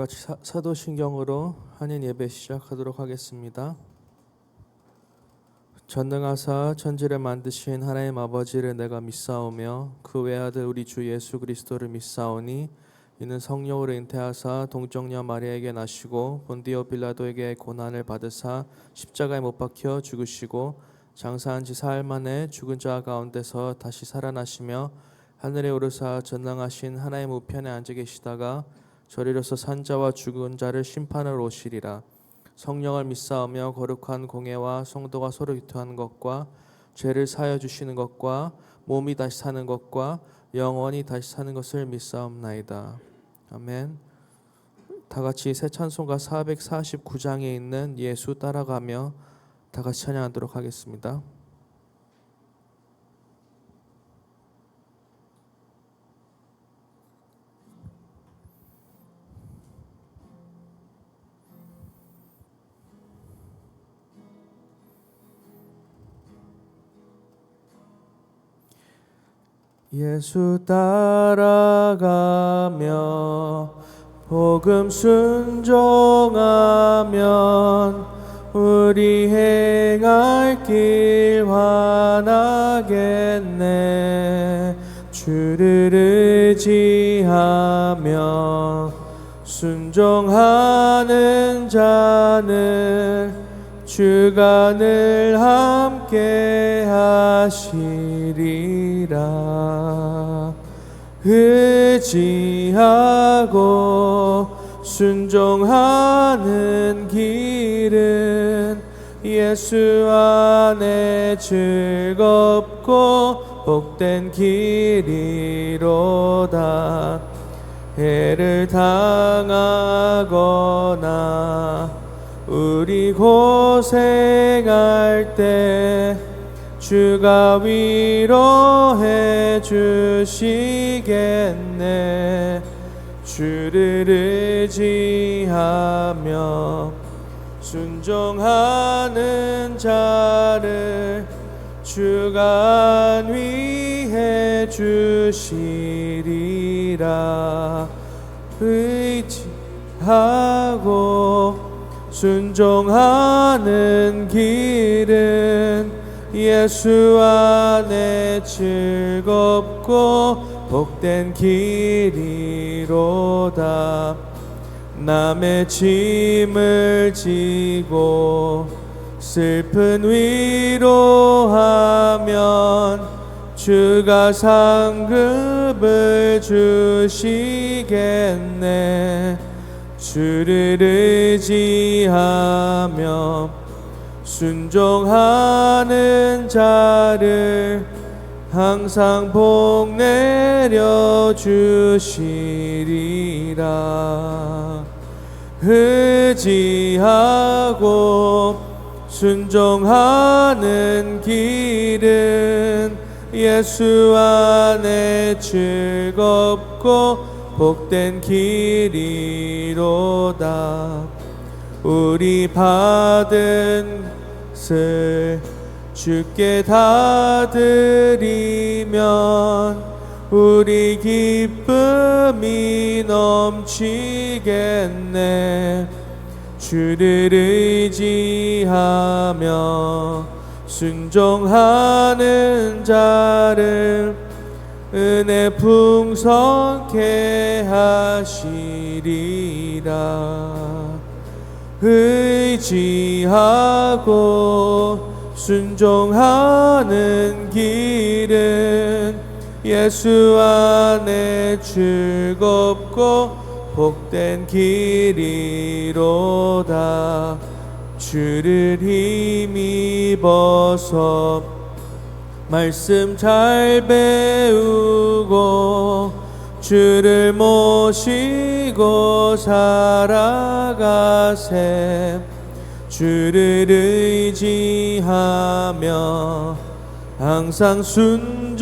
같이 사도신경으로 한인 예배 시작하도록 하겠습니다. 전능하사 천지를 만드신 하나님 아버지를 내가 믿사오며 그 외아들 우리 주 예수 그리스도를 믿사오니 이는 성령으로 잉태하사 동정녀 마리아에게 나시고 본디오 빌라도에게 고난을 받으사 십자가에 못 박혀 죽으시고 장사한 지 사흘 만에 죽은 자 가운데서 다시 살아나시며 하늘에 오르사 전능하신 하나님 우편에 앉아 계시다가 저리로서 산 자와 죽은 자를 심판하러 오시리라. 성령을 믿사오며 거룩한 공예와 성도가 서로 위로하는 것과 죄를 사하여 주시는 것과 몸이 다시 사는 것과 영원히 다시 사는 것을 믿사옵나이다. 아멘. 다 같이 새 찬송가 449장에 있는 예수 따라가며 다 같이 찬양하도록 하겠습니다. 예수 따라가며 복음 순종하면 우리 행할 길 환하겠네. 주를 의지하며 순종하는 자는 주가 늘 함께 하시리라. 의지하고 순종하는 길은 예수 안에 즐겁고 복된 길이로다. 해를 당하거나 우리 고생할 때 주가 위로해 주시겠네. 주를 의지하며 순종하는 자를 주가 안위해 주시리라. 의지하고 순종하는 길은 예수 안에 즐겁고 복된 길이로다. 남의 짐을 지고 슬픈 위로하면 주가 상급을 주시겠네. 주를 의지하며 순종하는 자를 항상 복 내려 주시리라. 의지하고 순종하는 길은 예수 안에 즐겁고 복된 길이로다. 우리 받은 것을 주께 다 드리면 우리 기쁨이 넘치겠네. 주를 의지하며 순종하는 자를 은혜 풍성케 하시리라. 의지하고 순종하는 길은 예수 안에 즐겁고 복된 길이로다. 주를 힘입어서 말씀 잘 배우고 주를 모시고 살아가세. 주를 의지하며 항상 순종하면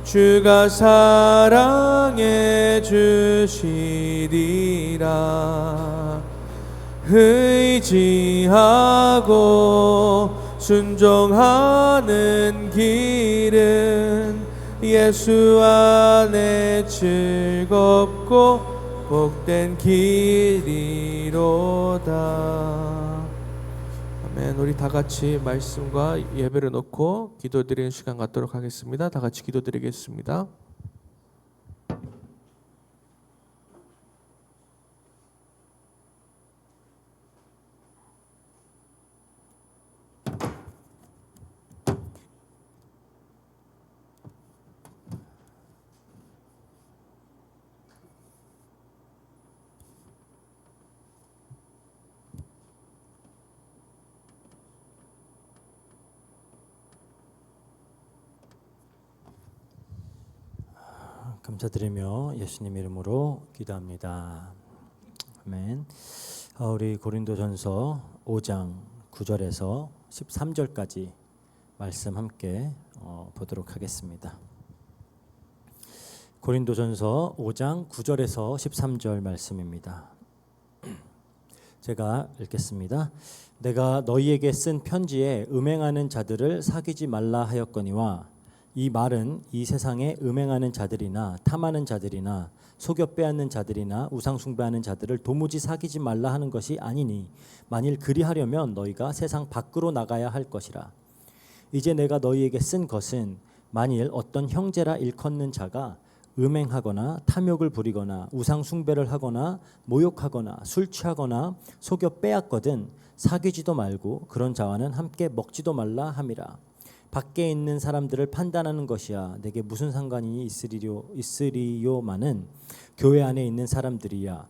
주가 사랑해 주시리라. 의지하고 순종하는 길은 예수 안에 즐겁고 복된 길이로다. 아멘. 우리 다 같이 말씀과 예배를 놓고 기도드리는 시간 갖도록 하겠습니다. 다 같이 기도드리겠습니다. 감사드리며 예수님 이름으로 기도합니다. 아멘. 우리 고린도전서 5장 9절에서 13절까지 말씀 함께 보도록 하겠습니다. 고린도전서 5장 9절에서 13절 말씀입니다. 제가 읽겠습니다. 내가 너희에게 쓴 편지에 음행하는 자들을 사귀지 말라 하였거니와 이 말은 이 세상에 음행하는 자들이나 탐하는 자들이나 속여 빼앗는 자들이나 우상 숭배하는 자들을 도무지 사귀지 말라 하는 것이 아니니 만일 그리하려면 너희가 세상 밖으로 나가야 할 것이라. 이제 내가 너희에게 쓴 것은 만일 어떤 형제라 일컫는 자가 음행하거나 탐욕을 부리거나 우상 숭배를 하거나 모욕하거나 술 취하거나 속여 빼앗거든 사귀지도 말고 그런 자와는 함께 먹지도 말라 함이라. 밖에 있는 사람들을 판단하는 것이야 내게 무슨 상관이 있으리요마는 교회 안에 있는 사람들이야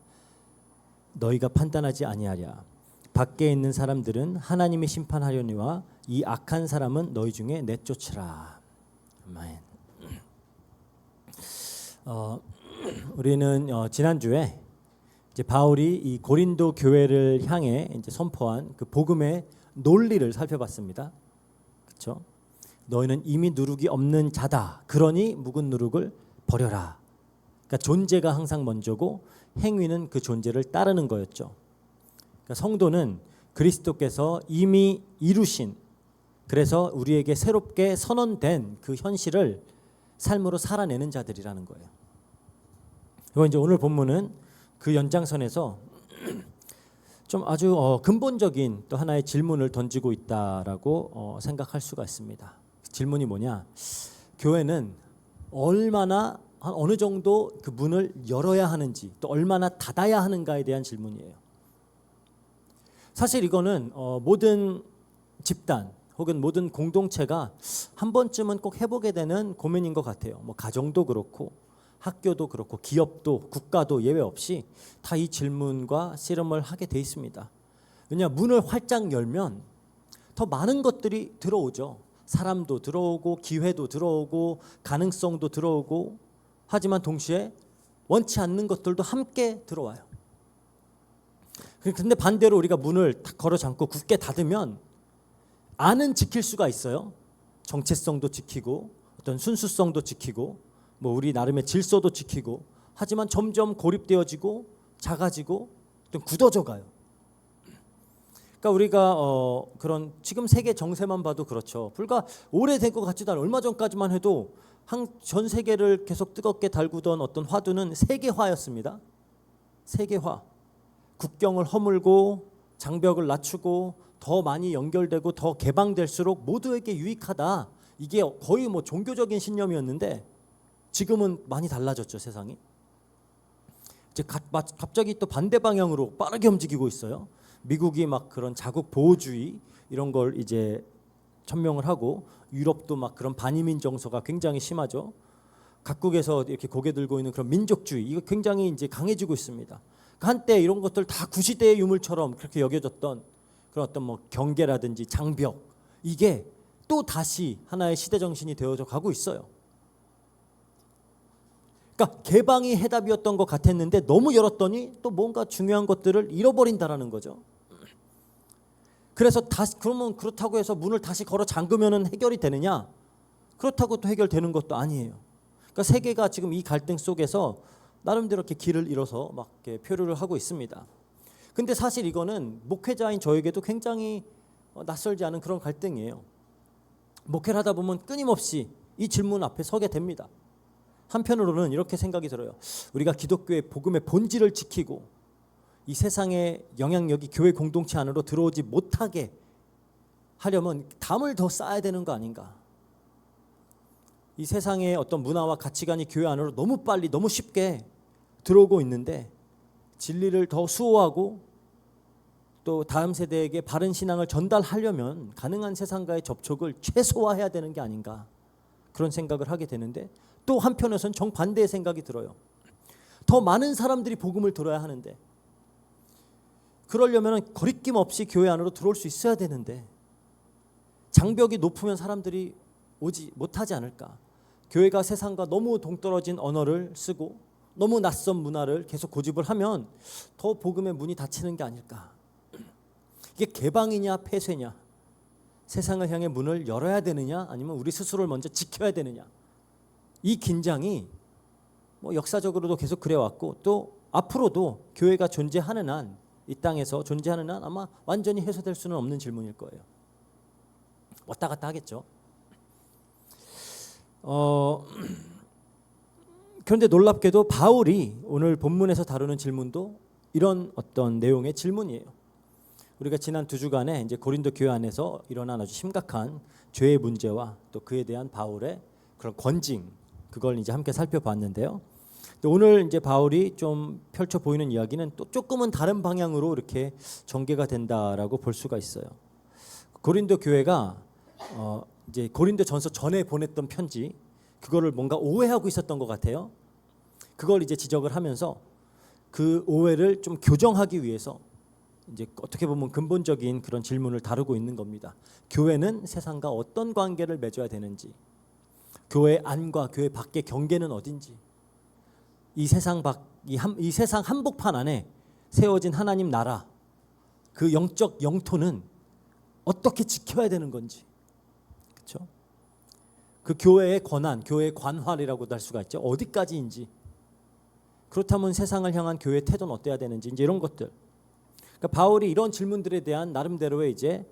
너희가 판단하지 아니하랴. 밖에 있는 사람들은 하나님이 심판하려니와 이 악한 사람은 너희 중에 내쫓으라. 아멘. 우리는 지난주에 이제 바울이 이 고린도 교회를 향해 이제 선포한 그 복음의 논리를 살펴봤습니다. 그렇죠? 너희는 이미 누룩이 없는 자다. 그러니 묵은 누룩을 버려라. 그러니까 존재가 항상 먼저고 행위는 그 존재를 따르는 거였죠. 그러니까 성도는 그리스도께서 이미 이루신, 그래서 우리에게 새롭게 선언된 그 현실을 삶으로 살아내는 자들이라는 거예요. 그리고 이제 오늘 본문은 그 연장선에서 좀 아주 근본적인 또 하나의 질문을 던지고 있다라고 생각할 수가 있습니다. 질문이 뭐냐? 교회는 얼마나 어느 정도 그 문을 열어야 하는지 또 얼마나 닫아야 하는가에 대한 질문이에요. 사실 이거는 모든 집단 혹은 모든 공동체가 한 번쯤은 꼭 해보게 되는 고민인 것 같아요. 뭐 가정도 그렇고 학교도 그렇고 기업도 국가도 예외 없이 다 이 질문과 씨름을 하게 돼 있습니다. 왜냐, 문을 활짝 열면 더 많은 것들이 들어오죠. 사람도 들어오고 기회도 들어오고 가능성도 들어오고, 하지만 동시에 원치 않는 것들도 함께 들어와요. 근데 반대로 우리가 문을 딱 걸어 잠고 굳게 닫으면 안은 지킬 수가 있어요. 정체성도 지키고 어떤 순수성도 지키고 뭐 우리 나름의 질서도 지키고, 하지만 점점 고립되어지고 작아지고 또 굳어져 가요. 그러니까 우리가 그런 지금 세계 정세만 봐도 그렇죠. 불과 오래된 것 같지도 않아요. 얼마 전까지만 해도 전 세계를 계속 뜨겁게 달구던 어떤 화두는 세계화였습니다. 세계화. 국경을 허물고 장벽을 낮추고 더 많이 연결되고 더 개방될수록 모두에게 유익하다. 이게 거의 뭐 종교적인 신념이었는데 지금은 많이 달라졌죠, 세상이. 이제 갑자기 또 반대 방향으로 빠르게 움직이고 있어요. 미국이 막 그런 자국 보호주의 이런 걸 이제 천명을 하고, 유럽도 막 그런 반이민 정서가 굉장히 심하죠. 각국에서 이렇게 고개 들고 있는 그런 민족주의, 이거 굉장히 이제 강해지고 있습니다. 한때 이런 것들 다 구시대의 유물처럼 그렇게 여겨졌던 그런 어떤 뭐 경계라든지 장벽, 이게 또 다시 하나의 시대 정신이 되어져 가고 있어요. 그러니까 개방이 해답이었던 것 같았는데 너무 열었더니 또 뭔가 중요한 것들을 잃어버린다라는 거죠. 그래서 다시, 그러면 그렇다고 해서 문을 다시 걸어 잠그면은 해결이 되느냐? 그렇다고 또 해결되는 것도 아니에요. 그러니까 세계가 지금 이 갈등 속에서 나름대로 이렇게 길을 잃어서 막 이렇게 표류를 하고 있습니다. 근데 사실 이거는 목회자인 저에게도 굉장히 낯설지 않은 그런 갈등이에요. 목회를 하다 보면 끊임없이 이 질문 앞에 서게 됩니다. 한편으로는 이렇게 생각이 들어요. 우리가 기독교의 복음의 본질을 지키고 이 세상의 영향력이 교회 공동체 안으로 들어오지 못하게 하려면 담을 더 쌓아야 되는 거 아닌가. 이 세상의 어떤 문화와 가치관이 교회 안으로 너무 빨리 너무 쉽게 들어오고 있는데 진리를 더 수호하고 또 다음 세대에게 바른 신앙을 전달하려면 가능한 세상과의 접촉을 최소화해야 되는 게 아닌가, 그런 생각을 하게 되는데, 또 한편에서는 정반대의 생각이 들어요. 더 많은 사람들이 복음을 들어야 하는데, 그러려면 거리낌 없이 교회 안으로 들어올 수 있어야 되는데 장벽이 높으면 사람들이 오지 못하지 않을까. 교회가 세상과 너무 동떨어진 언어를 쓰고 너무 낯선 문화를 계속 고집을 하면 더 복음의 문이 닫히는 게 아닐까. 이게 개방이냐 폐쇄냐, 세상을 향해 문을 열어야 되느냐 아니면 우리 스스로를 먼저 지켜야 되느냐, 이 긴장이 역사적으로도 계속 그래왔고 또 앞으로도 교회가 존재하는 한, 이 땅에서 존재하는 한 아마 완전히 해소될 수는 없는 질문일 거예요. 왔다 갔다 하겠죠. 그런데 놀랍게도 바울이 오늘 본문에서 다루는 질문도 이런 어떤 내용의 질문이에요. 우리가 지난 2주간에 이제 고린도 교회 안에서 일어난 아주 심각한 죄의 문제와 또 그에 대한 바울의 그런 권징, 그걸 이제 함께 살펴봤는데요. 오늘 이제 바울이 좀 펼쳐 보이는 이야기는 또 조금은 다른 방향으로 이렇게 전개가 된다라고 볼 수가 있어요. 고린도 교회가 이제 고린도전서 전에 보냈던 편지, 그거를 뭔가 오해하고 있었던 것 같아요. 그걸 이제 지적을 하면서 그 오해를 좀 교정하기 위해서 이제 어떻게 보면 근본적인 그런 질문을 다루고 있는 겁니다. 교회는 세상과 어떤 관계를 맺어야 되는지, 교회 안과 교회 밖의 경계는 어딘지, 이 세상 한복판 안에 세워진 하나님 나라, 그 영적 영토는 어떻게 지켜야 되는 건지, 그렇죠? 그 교회의 권한, 교회의 관할이라고도 할 수가 있죠. 어디까지인지, 그렇다면 세상을 향한 교회의 태도는 어때야 되는지, 이제 이런 것들. 그러니까 바울이 이런 질문들에 대한 나름대로의 이제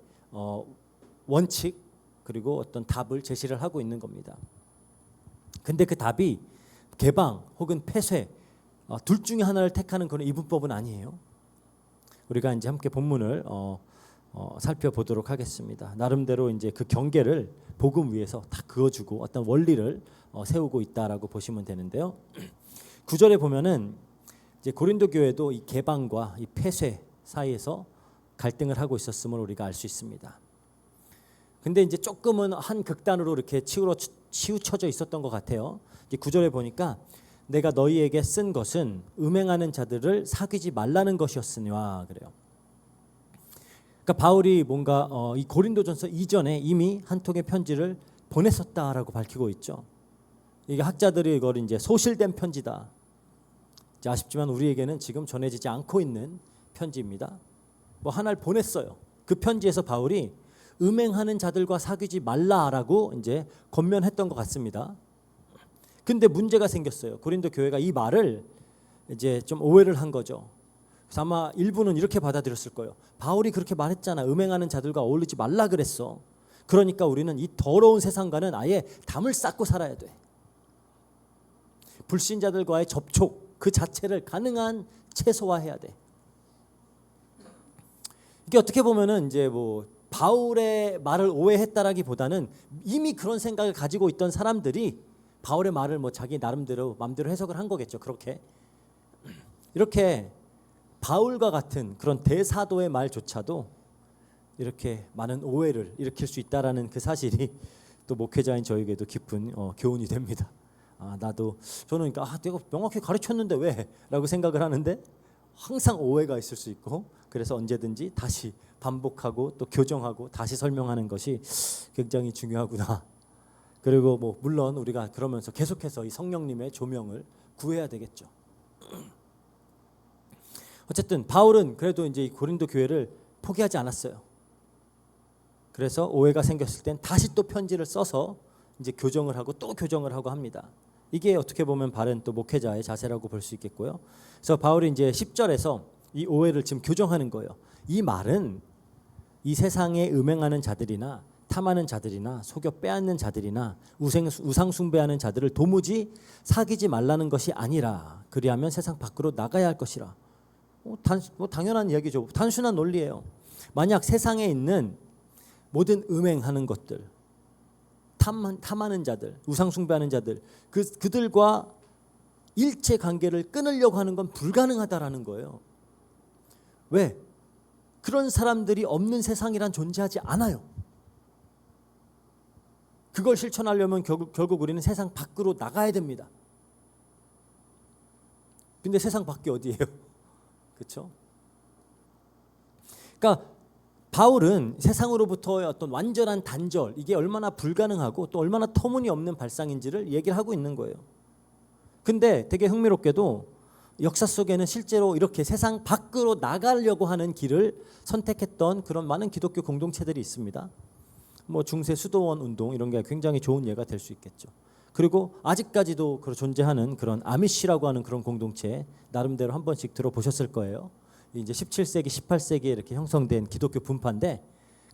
원칙 그리고 어떤 답을 제시를 하고 있는 겁니다. 근데 그 답이 개방 혹은 폐쇄 둘 중에 하나를 택하는 그런 이분법은 아니에요. 우리가 이제 함께 본문을 살펴보도록 하겠습니다. 나름대로 이제 그 경계를 복음 위에서 다 그어주고 어떤 원리를 세우고 있다라고 보시면 되는데요. 9절에 보면은 이제 고린도 교회도 이 개방과 이 폐쇄 사이에서 갈등을 하고 있었음을 우리가 알 수 있습니다. 근데 이제 조금은 한 극단으로 이렇게 치우쳐져 있었던 것 같아요. 이제 9절에 보니까 내가 너희에게 쓴 것은 음행하는 자들을 사귀지 말라는 것이었으니와 그래요. 그러니까 바울이 뭔가 이 고린도전서 이전에 이미 한 통의 편지를 보냈었다라고 밝히고 있죠. 이게 학자들이 이걸 이제 소실된 편지다. 이제 아쉽지만 우리에게는 지금 전해지지 않고 있는 편지입니다. 뭐 하나를 보냈어요. 그 편지에서 바울이 음행하는 자들과 사귀지 말라라고 이제 권면했던 것 같습니다. 근데 문제가 생겼어요. 고린도 교회가 이 말을 이제 좀 오해를 한 거죠. 그래서 아마 일부는 이렇게 받아들였을 거예요. 바울이 그렇게 말했잖아. 음행하는 자들과 어울리지 말라 그랬어. 그러니까 우리는 이 더러운 세상과는 아예 담을 쌓고 살아야 돼. 불신자들과의 접촉 그 자체를 가능한 최소화해야 돼. 이게 어떻게 보면은 이제 뭐 바울의 말을 오해했다라기보다는 이미 그런 생각을 가지고 있던 사람들이 바울의 말을 뭐 자기 나름대로 마음대로 해석을 한 거겠죠. 그렇게 이렇게 바울과 같은 그런 대사도의 말조차도 이렇게 많은 오해를 일으킬 수 있다라는 그 사실이 또 목회자인 저에게도 깊은 교훈이 됩니다. 저는 그러니까 내가 명확히 가르쳤는데 왜? 라고 생각을 하는데 항상 오해가 있을 수 있고, 그래서 언제든지 다시 반복하고 또 교정하고 다시 설명하는 것이 굉장히 중요하구나. 그리고 뭐 물론 우리가 그러면서 계속해서 이 성령님의 조명을 구해야 되겠죠. 어쨌든 바울은 그래도 이제 이 고린도 교회를 포기하지 않았어요. 그래서 오해가 생겼을 땐 다시 또 편지를 써서 이제 교정을 하고 또 교정을 하고 합니다. 이게 어떻게 보면 바른 또 목회자의 자세라고 볼 수 있겠고요. 그래서 바울이 이제 10절에서 이 오해를 지금 교정하는 거예요. 이 말은 이 세상에 음행하는 자들이나 탐하는 자들이나 속여 빼앗는 자들이나 우상 숭배하는 자들을 도무지 사귀지 말라는 것이 아니라 그리하면 세상 밖으로 나가야 할 것이라. 당연한 이야기죠. 단순한 논리예요. 만약 세상에 있는 모든 음행하는 것들, 탐하는 자들, 우상 숭배하는 자들, 그들과 일체 관계를 끊으려고 하는 건 불가능하다라는 거예요. 왜? 그런 사람들이 없는 세상이란 존재하지 않아요. 그걸 실천하려면 결국 우리는 세상 밖으로 나가야 됩니다. 근데 세상 밖이 어디예요? 그렇죠? 그러니까 바울은 세상으로부터의 어떤 완전한 단절, 이게 얼마나 불가능하고 또 얼마나 터무니없는 발상인지를 얘기를 하고 있는 거예요. 근데 되게 흥미롭게도 역사 속에는 실제로 이렇게 세상 밖으로 나가려고 하는 길을 선택했던 그런 많은 기독교 공동체들이 있습니다. 뭐 중세 수도원 운동 이런 게 굉장히 좋은 예가 될 수 있겠죠. 그리고 아직까지도 존재하는 그런 아미시라고 하는 그런 공동체 나름대로 한 번씩 들어보셨을 거예요. 이제 17세기, 18세기에 이렇게 형성된 기독교 분파인데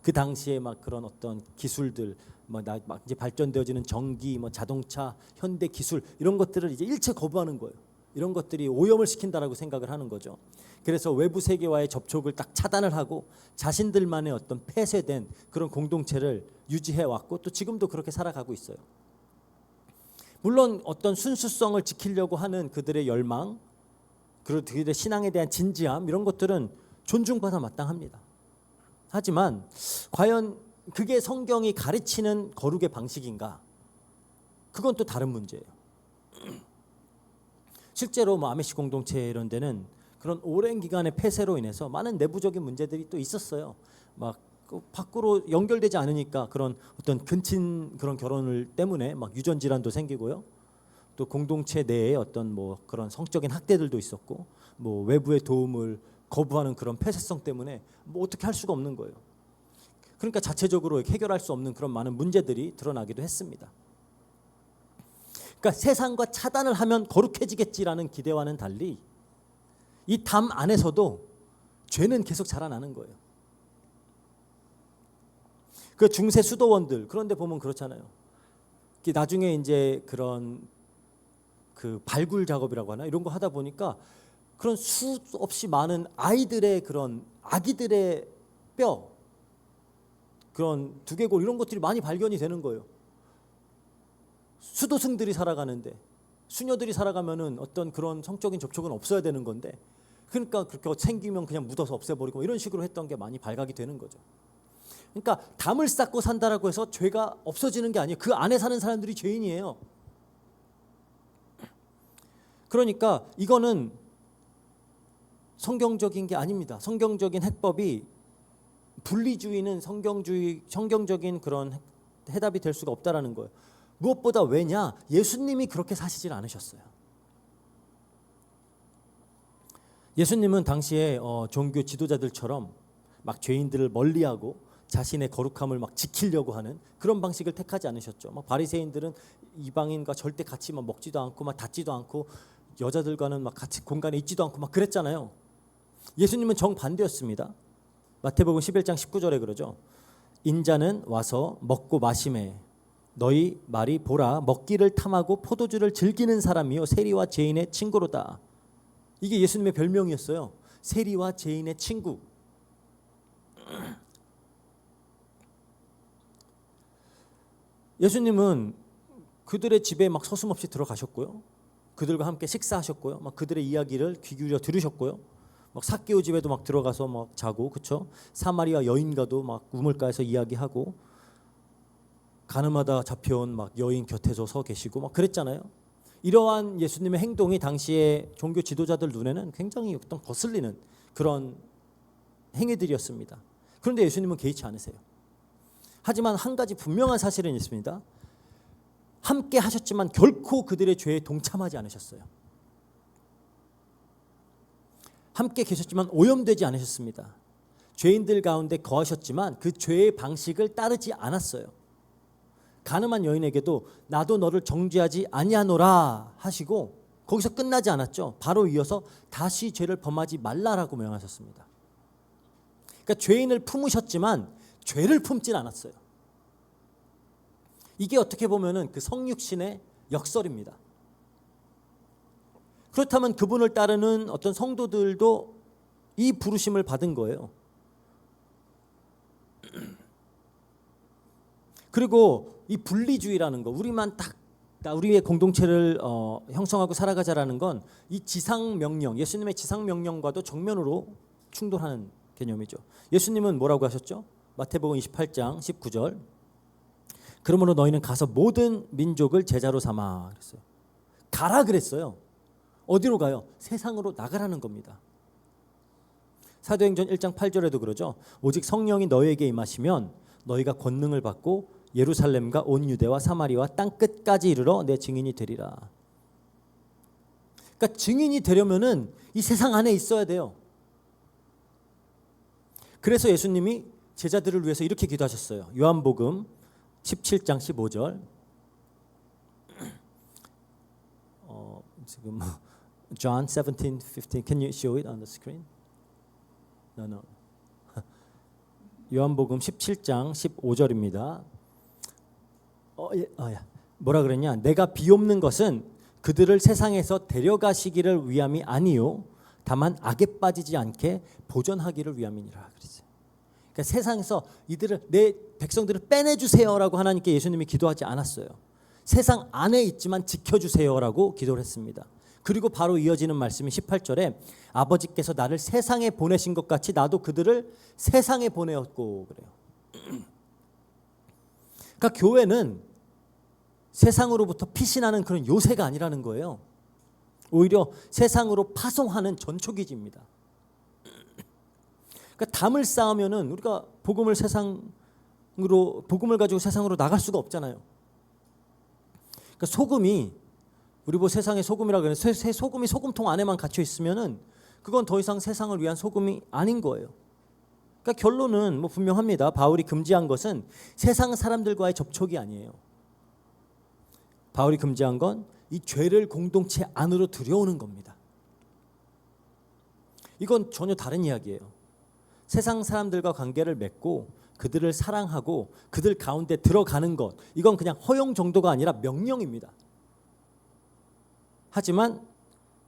그 당시에 막 그런 어떤 기술들 막 이제 발전되어지는 전기, 뭐 자동차, 현대 기술 이런 것들을 이제 일체 거부하는 거예요. 이런 것들이 오염을 시킨다라고 생각을 하는 거죠. 그래서 외부 세계와의 접촉을 딱 차단을 하고 자신들만의 어떤 폐쇄된 그런 공동체를 유지해 왔고 또 지금도 그렇게 살아가고 있어요. 물론 어떤 순수성을 지키려고 하는 그들의 열망, 그들의 신앙에 대한 진지함 이런 것들은 존중받아 마땅합니다. 하지만 과연 그게 성경이 가르치는 거룩의 방식인가? 그건 또 다른 문제예요. 실제로 뭐 아메시 공동체 이런 데는 그런 오랜 기간의 폐쇄로 인해서 많은 내부적인 문제들이 또 있었어요. 막 밖으로 연결되지 않으니까 그런 어떤 근친 그런 결혼을 때문에 막 유전 질환도 생기고요. 또 공동체 내에 어떤 뭐 그런 성적인 학대들도 있었고, 뭐 외부의 도움을 거부하는 그런 폐쇄성 때문에 뭐 어떻게 할 수가 없는 거예요. 그러니까 자체적으로 해결할 수 없는 그런 많은 문제들이 드러나기도 했습니다. 그러니까 세상과 차단을 하면 거룩해지겠지라는 기대와는 달리 이 담 안에서도 죄는 계속 자라나는 거예요. 그 중세 수도원들 그런데 보면 그렇잖아요. 나중에 이제 그런 그 발굴 작업이라고 하나 이런 거 하다 보니까 그런 수없이 많은 아이들의 그런 아기들의 뼈, 그런 두개골 이런 것들이 많이 발견이 되는 거예요. 수도승들이 살아가는데 수녀들이 살아가면은 어떤 그런 성적인 접촉은 없어야 되는 건데, 그러니까 그렇게 생기면 그냥 묻어서 없애버리고 이런 식으로 했던 게 많이 발각이 되는 거죠. 그러니까 담을 쌓고 산다라고 해서 죄가 없어지는 게 아니에요. 그 안에 사는 사람들이 죄인이에요. 그러니까 이거는 성경적인 게 아닙니다. 성경적인 해법이 분리주의는 성경적인 그런 해답이 될 수가 없다라는 거예요. 무엇보다 왜냐? 예수님이 그렇게 사시질 않으셨어요. 예수님은 당시에 종교 지도자들처럼 막 죄인들을 멀리하고 자신의 거룩함을 막 지키려고 하는 그런 방식을 택하지 않으셨죠. 막 바리새인들은 이방인과 절대 같이 막 먹지도 않고 막 닿지도 않고 여자들과는 막 같이 공간에 있지도 않고 막 그랬잖아요. 예수님은 정반대였습니다. 마태복음 11장 19절에 그러죠. 인자는 와서 먹고 마시매 너희 말이 보라 먹기를 탐하고 포도주를 즐기는 사람이요 세리와 죄인의 친구로다. 이게 예수님의 별명이었어요. 세리와 죄인의 친구. 예수님은 그들의 집에 막 서슴없이 들어가셨고요. 그들과 함께 식사하셨고요. 막 그들의 이야기를 귀 기울여 들으셨고요. 막 삭개오 집에도 막 들어가서 막 자고, 그렇죠? 사마리아 여인과도 막 우물가에서 이야기하고, 가늠하다 잡혀온 막 여인 곁에서 서 계시고 막 그랬잖아요. 이러한 예수님의 행동이 당시의 종교 지도자들 눈에는 굉장히 어떤 거슬리는 그런 행위들이었습니다. 그런데 예수님은 개의치 않으세요. 하지만 한 가지 분명한 사실은 있습니다. 함께 하셨지만 결코 그들의 죄에 동참하지 않으셨어요. 함께 계셨지만 오염되지 않으셨습니다. 죄인들 가운데 거하셨지만 그 죄의 방식을 따르지 않았어요. 가늠한 여인에게도 나도 너를 정죄하지 아니하노라 하시고 거기서 끝나지 않았죠. 바로 이어서 다시 죄를 범하지 말라라고 명하셨습니다. 그러니까 죄인을 품으셨지만 죄를 품진 않았어요. 이게 어떻게 보면은 그 성육신의 역설입니다. 그렇다면 그분을 따르는 어떤 성도들도 이 부르심을 받은 거예요. 그리고 이 분리주의라는 거, 우리만 딱 우리의 공동체를 형성하고 살아가자라는 건 이 지상 명령, 예수님의 지상 명령과도 정면으로 충돌하는 개념이죠. 예수님은 뭐라고 하셨죠? 마태복음 28장 19절. 그러므로 너희는 가서 모든 민족을 제자로 삼아 그랬어요. 가라 그랬어요. 어디로 가요? 세상으로 나가라는 겁니다. 사도행전 1장 8절에도 그러죠. 오직 성령이 너희에게 임하시면 너희가 권능을 받고 예루살렘과 온 유대와 사마리와 땅 끝까지 이르러 내 증인이 되리라. 그러니까 증인이 되려면은 이 세상 안에 있어야 돼요. 그래서 예수님이 제자들을 위해서 이렇게 기도하셨어요. 요한복음 17장 15절. 지금 John 17:15. Can you show it on the screen? No. 요한복음 17장 15절입니다. 뭐라 그랬냐? 내가 비옵는 것은 그들을 세상에서 데려가시기를 위함이 아니요 다만 악에 빠지지 않게 보존하기를 위함이니라 그랬어요. 그러니까 세상에서 이들을 내 백성들을 빼내 주세요라고 하나님께 예수님이 기도하지 않았어요. 세상 안에 있지만 지켜 주세요라고 기도를 했습니다. 그리고 바로 이어지는 말씀이 18절에 아버지께서 나를 세상에 보내신 것 같이 나도 그들을 세상에 보내었고 그래요. 그러니까 교회는 세상으로부터 피신하는 그런 요새가 아니라는 거예요. 오히려 세상으로 파송하는 전초기지입니다. 그러니까 담을 쌓으면은 우리가 복음을 가지고 세상으로 나갈 수가 없잖아요. 그러니까 소금이 우리 뭐 세상의 소금이라 그러는 새 소금이 소금통 안에만 갇혀 있으면은 그건 더 이상 세상을 위한 소금이 아닌 거예요. 그러니까 결론은 뭐 분명합니다. 바울이 금지한 것은 세상 사람들과의 접촉이 아니에요. 바울이 금지한 건 이 죄를 공동체 안으로 들여오는 겁니다. 이건 전혀 다른 이야기예요. 세상 사람들과 관계를 맺고 그들을 사랑하고 그들 가운데 들어가는 것, 이건 그냥 허용 정도가 아니라 명령입니다. 하지만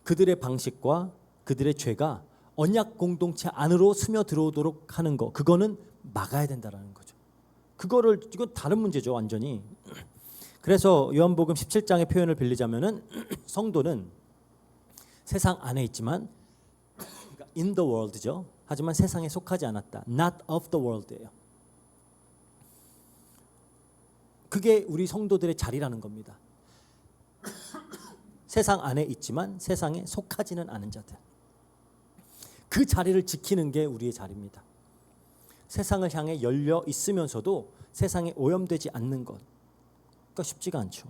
그들의 방식과 그들의 죄가 언약 공동체 안으로 스며들어오도록 하는 거, 그거는 막아야 된다는 거죠. 이건 다른 문제죠, 완전히. 그래서 요한복음 17장의 표현을 빌리자면은 성도는 세상 안에 있지만 in the world죠. 하지만 세상에 속하지 않았다. Not of the world예요. 그게 우리 성도들의 자리라는 겁니다. 세상 안에 있지만 세상에 속하지는 않은 자들. 그 자리를 지키는 게 우리의 자리입니다. 세상을 향해 열려 있으면서도 세상에 오염되지 않는 것. 그러니까 쉽지가 않죠.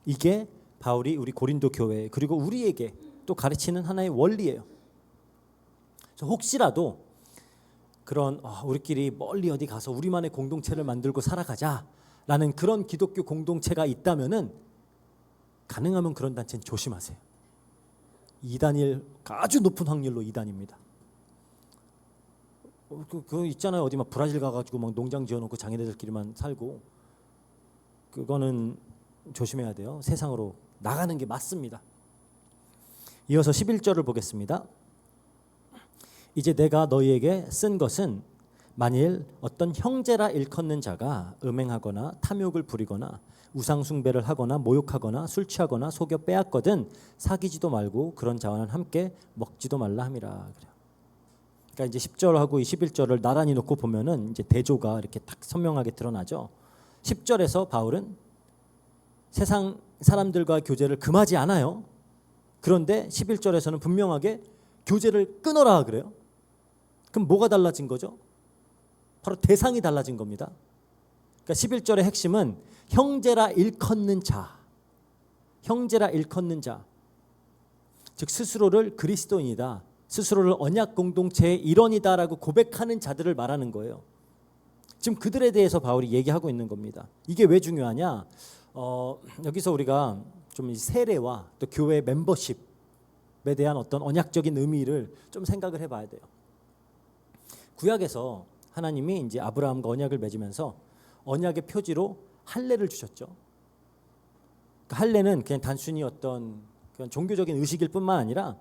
이게 바울이 우리 고린도 교회 그리고 우리에게 또 가르치는 하나의 원리예요. 혹시라도 그런 우리끼리 멀리 어디 가서 우리만의 공동체를 만들고 살아가자라는 그런 기독교 공동체가 있다면은 가능하면 그런 단체는 조심하세요. 이단일 아주 높은 확률로 이단입니다. 그 있잖아요. 어디 막 브라질 가가지고 막 농장 지어놓고 장애인들끼리만 살고 그거는 조심해야 돼요. 세상으로 나가는 게 맞습니다. 이어서 11절을 보겠습니다. 이제 내가 너희에게 쓴 것은 만일 어떤 형제라 일컫는 자가 음행하거나 탐욕을 부리거나 우상 숭배를 하거나 모욕하거나 술 취하거나 속여 빼앗거든 사귀지도 말고 그런 자와는 함께 먹지도 말라 함이라 그래요. 그러니까 이제 10절하고 11절을 나란히 놓고 보면은 이제 대조가 이렇게 딱 선명하게 드러나죠. 10절에서 바울은 세상 사람들과 교제를 금하지 않아요. 그런데 11절에서는 분명하게 교제를 끊어라 그래요. 그럼 뭐가 달라진 거죠? 바로 대상이 달라진 겁니다. 그러니까 11절의 핵심은 형제라 일컫는 자. 형제라 일컫는 자. 즉 스스로를 그리스도인이다. 스스로를 언약 공동체의 일원이다라고 고백하는 자들을 말하는 거예요. 지금 그들에 대해서 바울이 얘기하고 있는 겁니다. 이게 왜 중요하냐? 여기서 우리가 좀 세례와 또 교회 멤버십에 대한 어떤 언약적인 의미를 좀 생각을 해봐야 돼요. 구약에서 하나님이 이제 아브라함과 언약을 맺으면서 언약의 표지로 할례를 주셨죠. 그 할례는 그냥 단순히 어떤 그런 종교적인 의식일 뿐만 아니라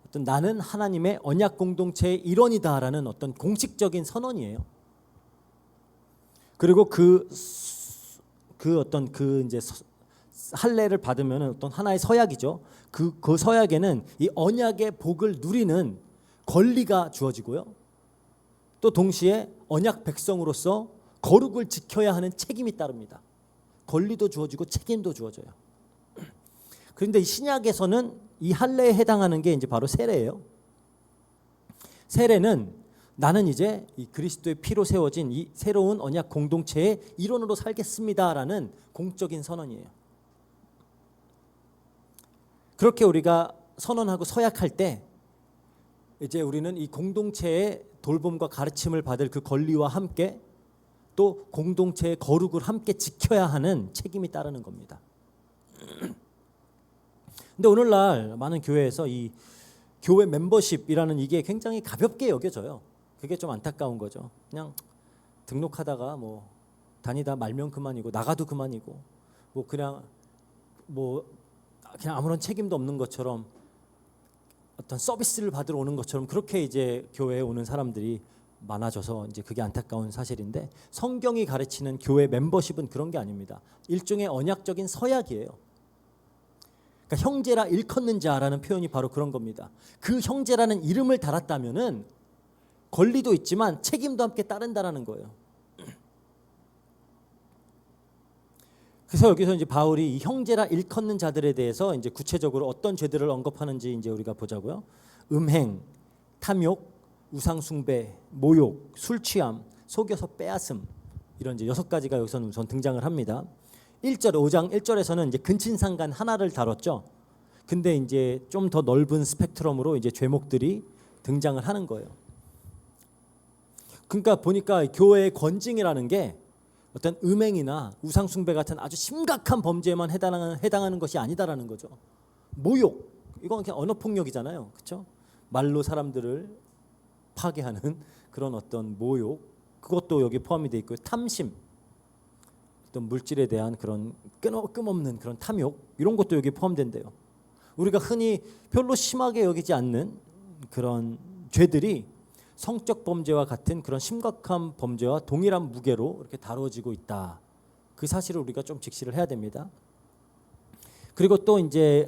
어떤 나는 하나님의 언약 공동체의 일원이다라는 어떤 공식적인 선언이에요. 그리고 그 어떤 그 이제 할례를 받으면 어떤 하나의 서약이죠. 그 서약에는 이 언약의 복을 누리는 권리가 주어지고요. 또 동시에 언약 백성으로서 거룩을 지켜야 하는 책임이 따릅니다. 권리도 주어지고 책임도 주어져요. 그런데 이 신약에서는 이 할례에 해당하는 게 이제 바로 세례예요. 세례는 나는 이제 이 그리스도의 피로 세워진 이 새로운 언약 공동체의 일원으로 살겠습니다라는 공적인 선언이에요. 그렇게 우리가 선언하고 서약할 때 이제 우리는 이 공동체의 돌봄과 가르침을 받을 그 권리와 함께 또 공동체의 거룩을 함께 지켜야 하는 책임이 따르는 겁니다. 근데 오늘날 많은 교회에서 이 교회 멤버십이라는 이게 굉장히 가볍게 여겨져요. 그게 좀 안타까운 거죠. 그냥 등록하다가 뭐 다니다 말면 그만이고 나가도 그만이고 뭐 그냥 아무런 책임도 없는 것처럼 어떤 서비스를 받으러 오는 것처럼 그렇게 이제 교회에 오는 사람들이 많아져서 이제 그게 안타까운 사실인데, 성경이 가르치는 교회 멤버십은 그런 게 아닙니다. 일종의 언약적인 서약이에요. 그러니까 형제라 일컫는 자라는 표현이 바로 그런 겁니다. 그 형제라는 이름을 달았다면은 권리도 있지만 책임도 함께 따른다라는 거예요. 그래서 여기서 이제 바울이 이 형제라 일컫는 자들에 대해서 이제 구체적으로 어떤 죄들을 언급하는지 이제 우리가 보자고요. 음행, 탐욕, 우상숭배, 모욕, 술 취함, 속여서 빼앗음, 이런 이제 6가지가 여기서는 우선 등장을 합니다. 1절 5장 1절에서는 이제 근친상간 하나를 다뤘죠. 근데 이제 좀 더 넓은 스펙트럼으로 이제 죄목들이 등장을 하는 거예요. 그러니까 보니까 교회의 권징이라는 게 어떤 음행이나 우상숭배 같은 아주 심각한 범죄에만 해당하는 것이 아니다라는 거죠. 모욕, 이건 그냥 언어폭력이잖아요, 그렇죠? 말로 사람들을 파괴하는 그런 어떤 모욕, 그것도 여기 포함이 돼 있고요. 탐심, 어떤 물질에 대한 그런 끈없는 그런 탐욕, 이런 것도 여기 포함된대요. 우리가 흔히 별로 심하게 여기지 않는 그런 죄들이 성적 범죄와 같은 그런 심각한 범죄와 동일한 무게로 이렇게 다뤄지고 있다. 그 사실을 우리가 좀 직시를 해야 됩니다. 그리고 또 이제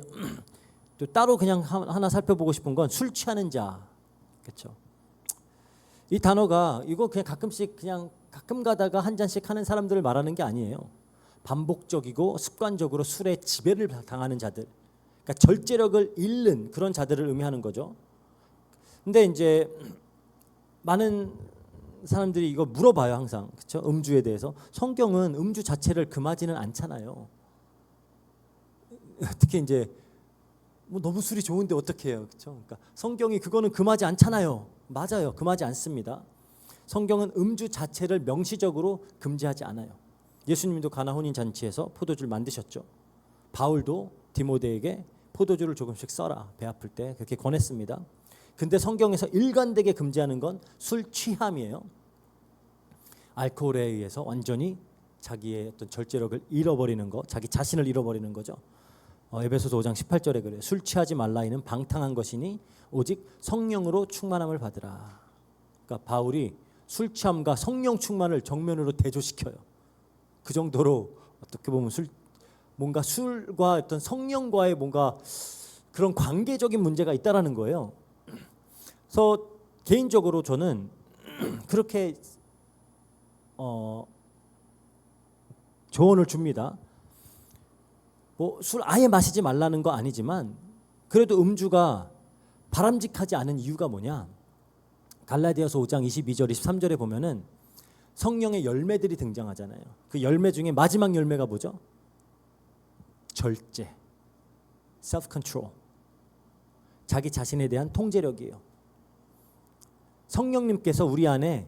또 따로 그냥 하나 살펴보고 싶은 건 술 취하는 자, 그렇죠? 이 단어가 이거 그냥 가끔씩 그냥 가끔 가다가 한 잔씩 하는 사람들을 말하는 게 아니에요. 반복적이고 습관적으로 술에 지배를 당하는 자들, 그러니까 절제력을 잃는 그런 자들을 의미하는 거죠. 근데 이제 많은 사람들이 이거 물어봐요, 항상. 그렇죠? 음주에 대해서. 성경은 음주 자체를 금하지는 않잖아요. 특히 이제 뭐 너무 술이 좋은데 어떻게 해요? 그렇죠? 그러니까 성경이 그거는 금하지 않잖아요. 맞아요. 금하지 않습니다. 성경은 음주 자체를 명시적으로 금지하지 않아요. 예수님도 가나 혼인 잔치에서 포도주를 만드셨죠. 바울도 디모데에게 포도주를 조금씩 써라, 배 아플 때 그렇게 권했습니다. 근데 성경에서 일관되게 금지하는 건 술 취함이에요. 알코올에 의해서 완전히 자기의 어떤 절제력을 잃어버리는 거, 자기 자신을 잃어버리는 거죠. 에베소서 5장 18절에 그래요. 술 취하지 말라, 이는 방탕한 것이니 오직 성령으로 충만함을 받으라. 그러니까 바울이 술 취함과 성령 충만을 정면으로 대조시켜요. 그 정도로 어떻게 보면 뭔가 술과 어떤 성령과의 뭔가 그런 관계적인 문제가 있다라는 거예요. 그래서 개인적으로 저는 그렇게 조언을 줍니다. 뭐 술 아예 마시지 말라는 거 아니지만 그래도 음주가 바람직하지 않은 이유가 뭐냐? 갈라디아서 5장 22절 23절에 보면은 성령의 열매들이 등장하잖아요. 그 열매 중에 마지막 열매가 뭐죠? 절제, self control, 자기 자신에 대한 통제력이에요. 성령님께서 우리 안에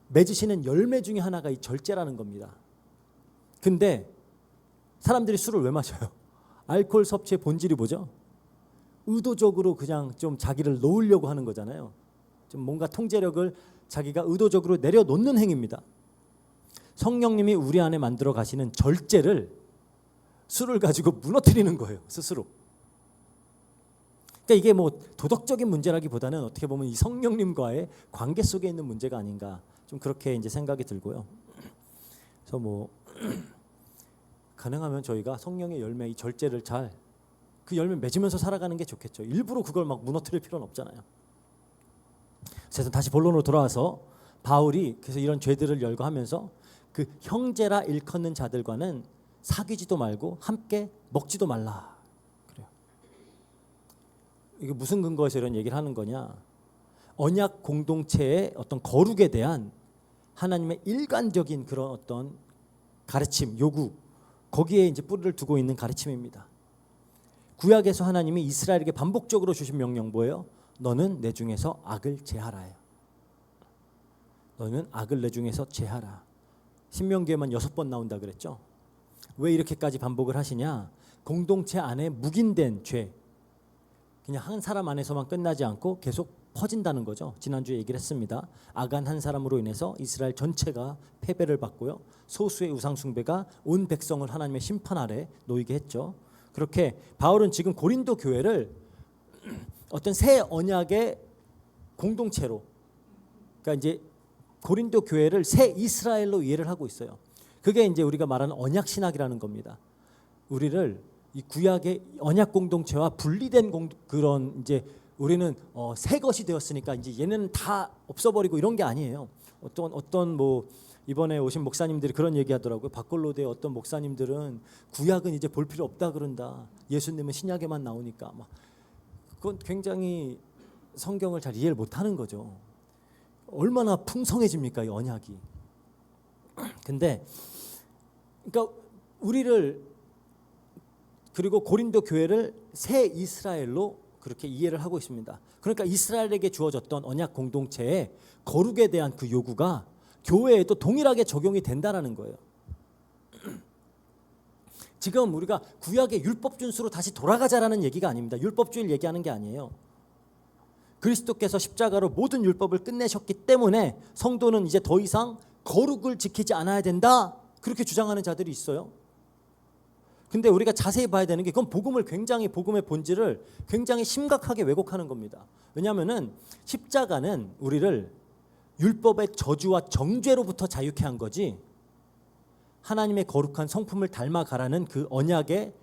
맺으시는 열매 중에 하나가 이 절제라는 겁니다. 근데 사람들이 술을 왜 마셔요? 알코올 섭취의 본질이 뭐죠? 의도적으로 그냥 좀 자기를 놓으려고 하는 거잖아요. 좀 뭔가 통제력을 자기가 의도적으로 내려놓는 행위입니다. 성령님이 우리 안에 만들어 가시는 절제를 술을 가지고 무너뜨리는 거예요, 스스로. 그러니까 이게 뭐 도덕적인 문제라기보다는 어떻게 보면 이 성령님과의 관계 속에 있는 문제가 아닌가, 좀 그렇게 이제 생각이 들고요. 그래서 뭐 가능하면 저희가 성령의 열매, 이 절제를 잘 그 열매 맺으면서 살아가는 게 좋겠죠. 일부러 그걸 막 무너뜨릴 필요는 없잖아요. 그래서 다시 본론으로 돌아와서 바울이 그래서 이런 죄들을 열거하면서 그 형제라 일컫는 자들과는 사귀지도 말고 함께 먹지도 말라 그래요. 이게 무슨 근거에서 이런 얘기를 하는 거냐? 언약 공동체의 어떤 거룩에 대한 하나님의 일관적인 그런 어떤 가르침, 요구, 거기에 이제 뿌리를 두고 있는 가르침입니다. 구약에서 하나님이 이스라엘에게 반복적으로 주신 명령 뭐예요? 너는 내 중에서 악을 제하라예요. 너는 악을 내 중에서 제하라. 신명기에만 6번 나온다 그랬죠. 왜 이렇게까지 반복을 하시냐? 공동체 안에 묵인된 죄, 그냥 한 사람 안에서만 끝나지 않고 계속 퍼진다는 거죠. 지난주에 얘기를 했습니다. 아간 한 사람으로 인해서 이스라엘 전체가 패배를 받고요, 소수의 우상 숭배가 온 백성을 하나님의 심판 아래 놓이게 했죠. 그렇게 바울은 지금 고린도 교회를 어떤 새 언약의 공동체로, 그러니까 이제 고린도 교회를 새 이스라엘로 이해를 하고 있어요. 그게 이제 우리가 말하는 언약 신학이라는 겁니다. 우리를 이 구약의 언약 공동체와 분리된 그런 이제 우리는 새 것이 되었으니까 이제 얘는 다 없어버리고 이런 게 아니에요. 어떤 뭐 이번에 오신 목사님들이 그런 얘기하더라고요. 박골로대 어떤 목사님들은 구약은 이제 볼 필요 없다 그런다. 예수님은 신약에만 나오니까. 막 그건 굉장히 성경을 잘 이해를 못하는 거죠. 얼마나 풍성해집니까 이 언약이. 근데 그러니까 우리를 그리고 고린도 교회를 새 이스라엘로 그렇게 이해를 하고 있습니다. 그러니까 이스라엘에게 주어졌던 언약 공동체의 거룩에 대한 그 요구가 교회에도 동일하게 적용이 된다라는 거예요. 지금 우리가 구약의 율법 준수로 다시 돌아가자라는 얘기가 아닙니다. 율법주의를 얘기하는 게 아니에요. 그리스도께서 십자가로 모든 율법을 끝내셨기 때문에 성도는 이제 더 이상 거룩을 지키지 않아야 된다, 그렇게 주장하는 자들이 있어요. 근데 우리가 자세히 봐야 되는 게 그건 복음의 본질을 굉장히 심각하게 왜곡하는 겁니다. 왜냐하면은 십자가는 우리를 율법의 저주와 정죄로부터 자유케 한 거지, 하나님의 거룩한 성품을 닮아가라는 그 언약의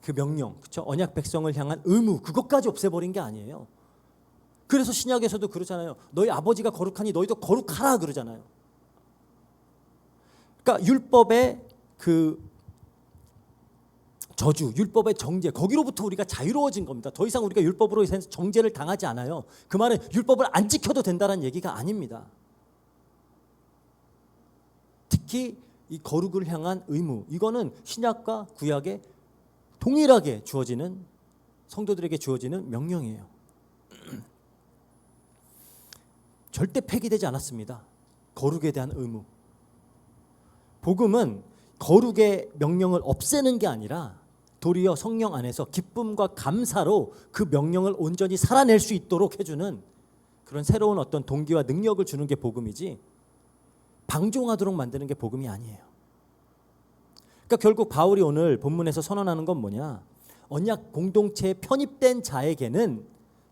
그 명령, 그렇죠? 언약 백성을 향한 의무, 그것까지 없애버린 게 아니에요. 그래서 신약에서도 그러잖아요. 너희 아버지가 거룩하니 너희도 거룩하라 그러잖아요. 그러니까 율법의 그 저주, 율법의 정죄, 거기로부터 우리가 자유로워진 겁니다. 더 이상 우리가 율법으로 정죄를 당하지 않아요. 그 말은 율법을 안 지켜도 된다는 얘기가 아닙니다. 특히 이 거룩을 향한 의무, 이거는 신약과 구약에 동일하게 주어지는, 성도들에게 주어지는 명령이에요. 절대 폐기되지 않았습니다. 거룩에 대한 의무. 복음은 거룩의 명령을 없애는 게 아니라 도리어 성령 안에서 기쁨과 감사로 그 명령을 온전히 살아낼 수 있도록 해주는 그런 새로운 어떤 동기와 능력을 주는 게 복음이지, 방종하도록 만드는 게 복음이 아니에요. 그러니까 결국 바울이 오늘 본문에서 선언하는 건 뭐냐? 언약 공동체에 편입된 자에게는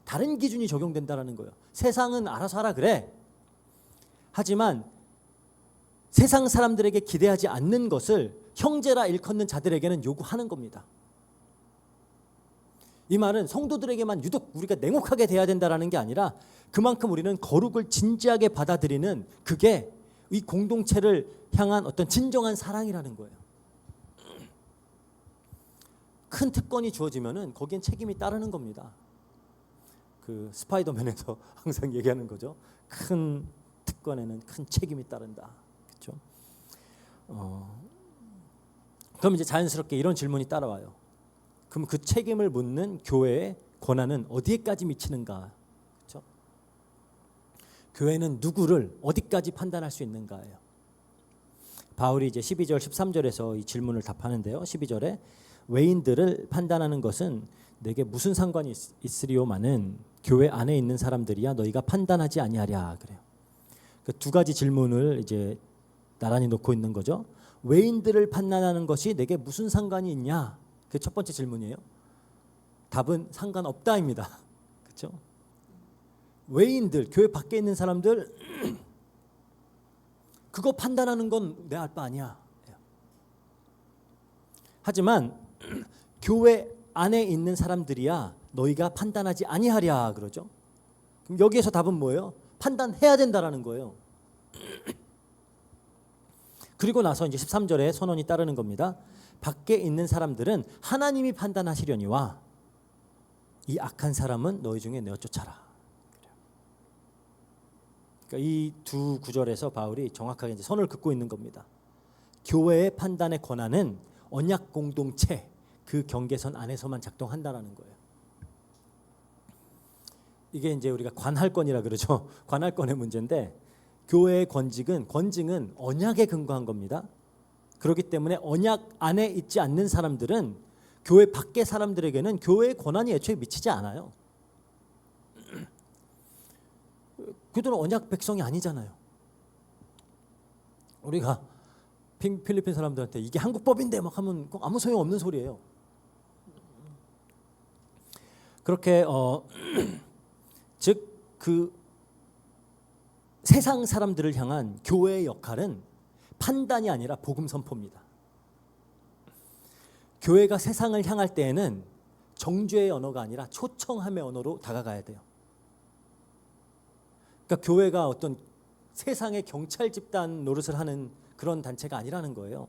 다른 기준이 적용된다라는 거예요. 세상은 알아서 하라 그래. 하지만 세상 사람들에게 기대하지 않는 것을 형제라 일컫는 자들에게는 요구하는 겁니다. 이 말은 성도들에게만 유독 우리가 냉혹하게 대해야 된다는 게 아니라 그만큼 우리는 거룩을 진지하게 받아들이는, 그게 이 공동체를 향한 어떤 진정한 사랑이라는 거예요. 큰 특권이 주어지면은 거기엔 책임이 따르는 겁니다. 그 스파이더맨에서 항상 얘기하는 거죠. 큰 특권에는 큰 책임이 따른다. 그렇죠? 그럼 이제 자연스럽게 이런 질문이 따라와요. 그럼 그 책임을 묻는 교회의 권한은 어디에까지 미치는가? 그렇죠? 교회는 누구를 어디까지 판단할 수 있는가예요. 바울이 이제 12절 13절에서 이 질문을 답하는데요. 12절에 외인들을 판단하는 것은 내게 무슨 상관이 있으리오마는 교회 안에 있는 사람들이야 너희가 판단하지 아니하랴 그래요. 그 두 가지 질문을 이제 나란히 놓고 있는 거죠. 외인들을 판단하는 것이 내게 무슨 상관이 있냐? 그게 첫 번째 질문이에요. 답은 상관없다입니다. 그렇죠? 외인들, 교회 밖에 있는 사람들 그거 판단하는 건 내 알 바 아니야. 하지만 교회 안에 있는 사람들이야 너희가 판단하지 아니하랴 그러죠. 그럼 여기에서 답은 뭐예요? 판단해야 된다라는 거예요. 그리고 나서 이제 13절에 선언이 따르는 겁니다. 밖에 있는 사람들은 하나님이 판단하시려니와 이 악한 사람은 너희 중에 내어 쫓아라. 그러니까 이 두 구절에서 바울이 정확하게 이제 선을 긋고 있는 겁니다. 교회의 판단의 권한은 언약 공동체 그 경계선 안에서만 작동한다라는 거예요. 이게 이제 우리가 관할권이라 그러죠. 관할권의 문제인데 교회의 권징은 언약에 근거한 겁니다. 그렇기 때문에 언약 안에 있지 않는 사람들은 교회 밖의 사람들에게는 교회의 권한이 애초에 미치지 않아요. 그들은 언약 백성이 아니잖아요. 우리가 필리핀 사람들한테 이게 한국법인데 막 하면 아무 소용없는 소리예요. 그렇게 즉 그 세상 사람들을 향한 교회의 역할은 판단이 아니라 복음 선포입니다. 교회가 세상을 향할 때에는 정죄의 언어가 아니라 초청함의 언어로 다가가야 돼요. 그러니까 교회가 어떤 세상의 경찰 집단 노릇을 하는 그런 단체가 아니라는 거예요.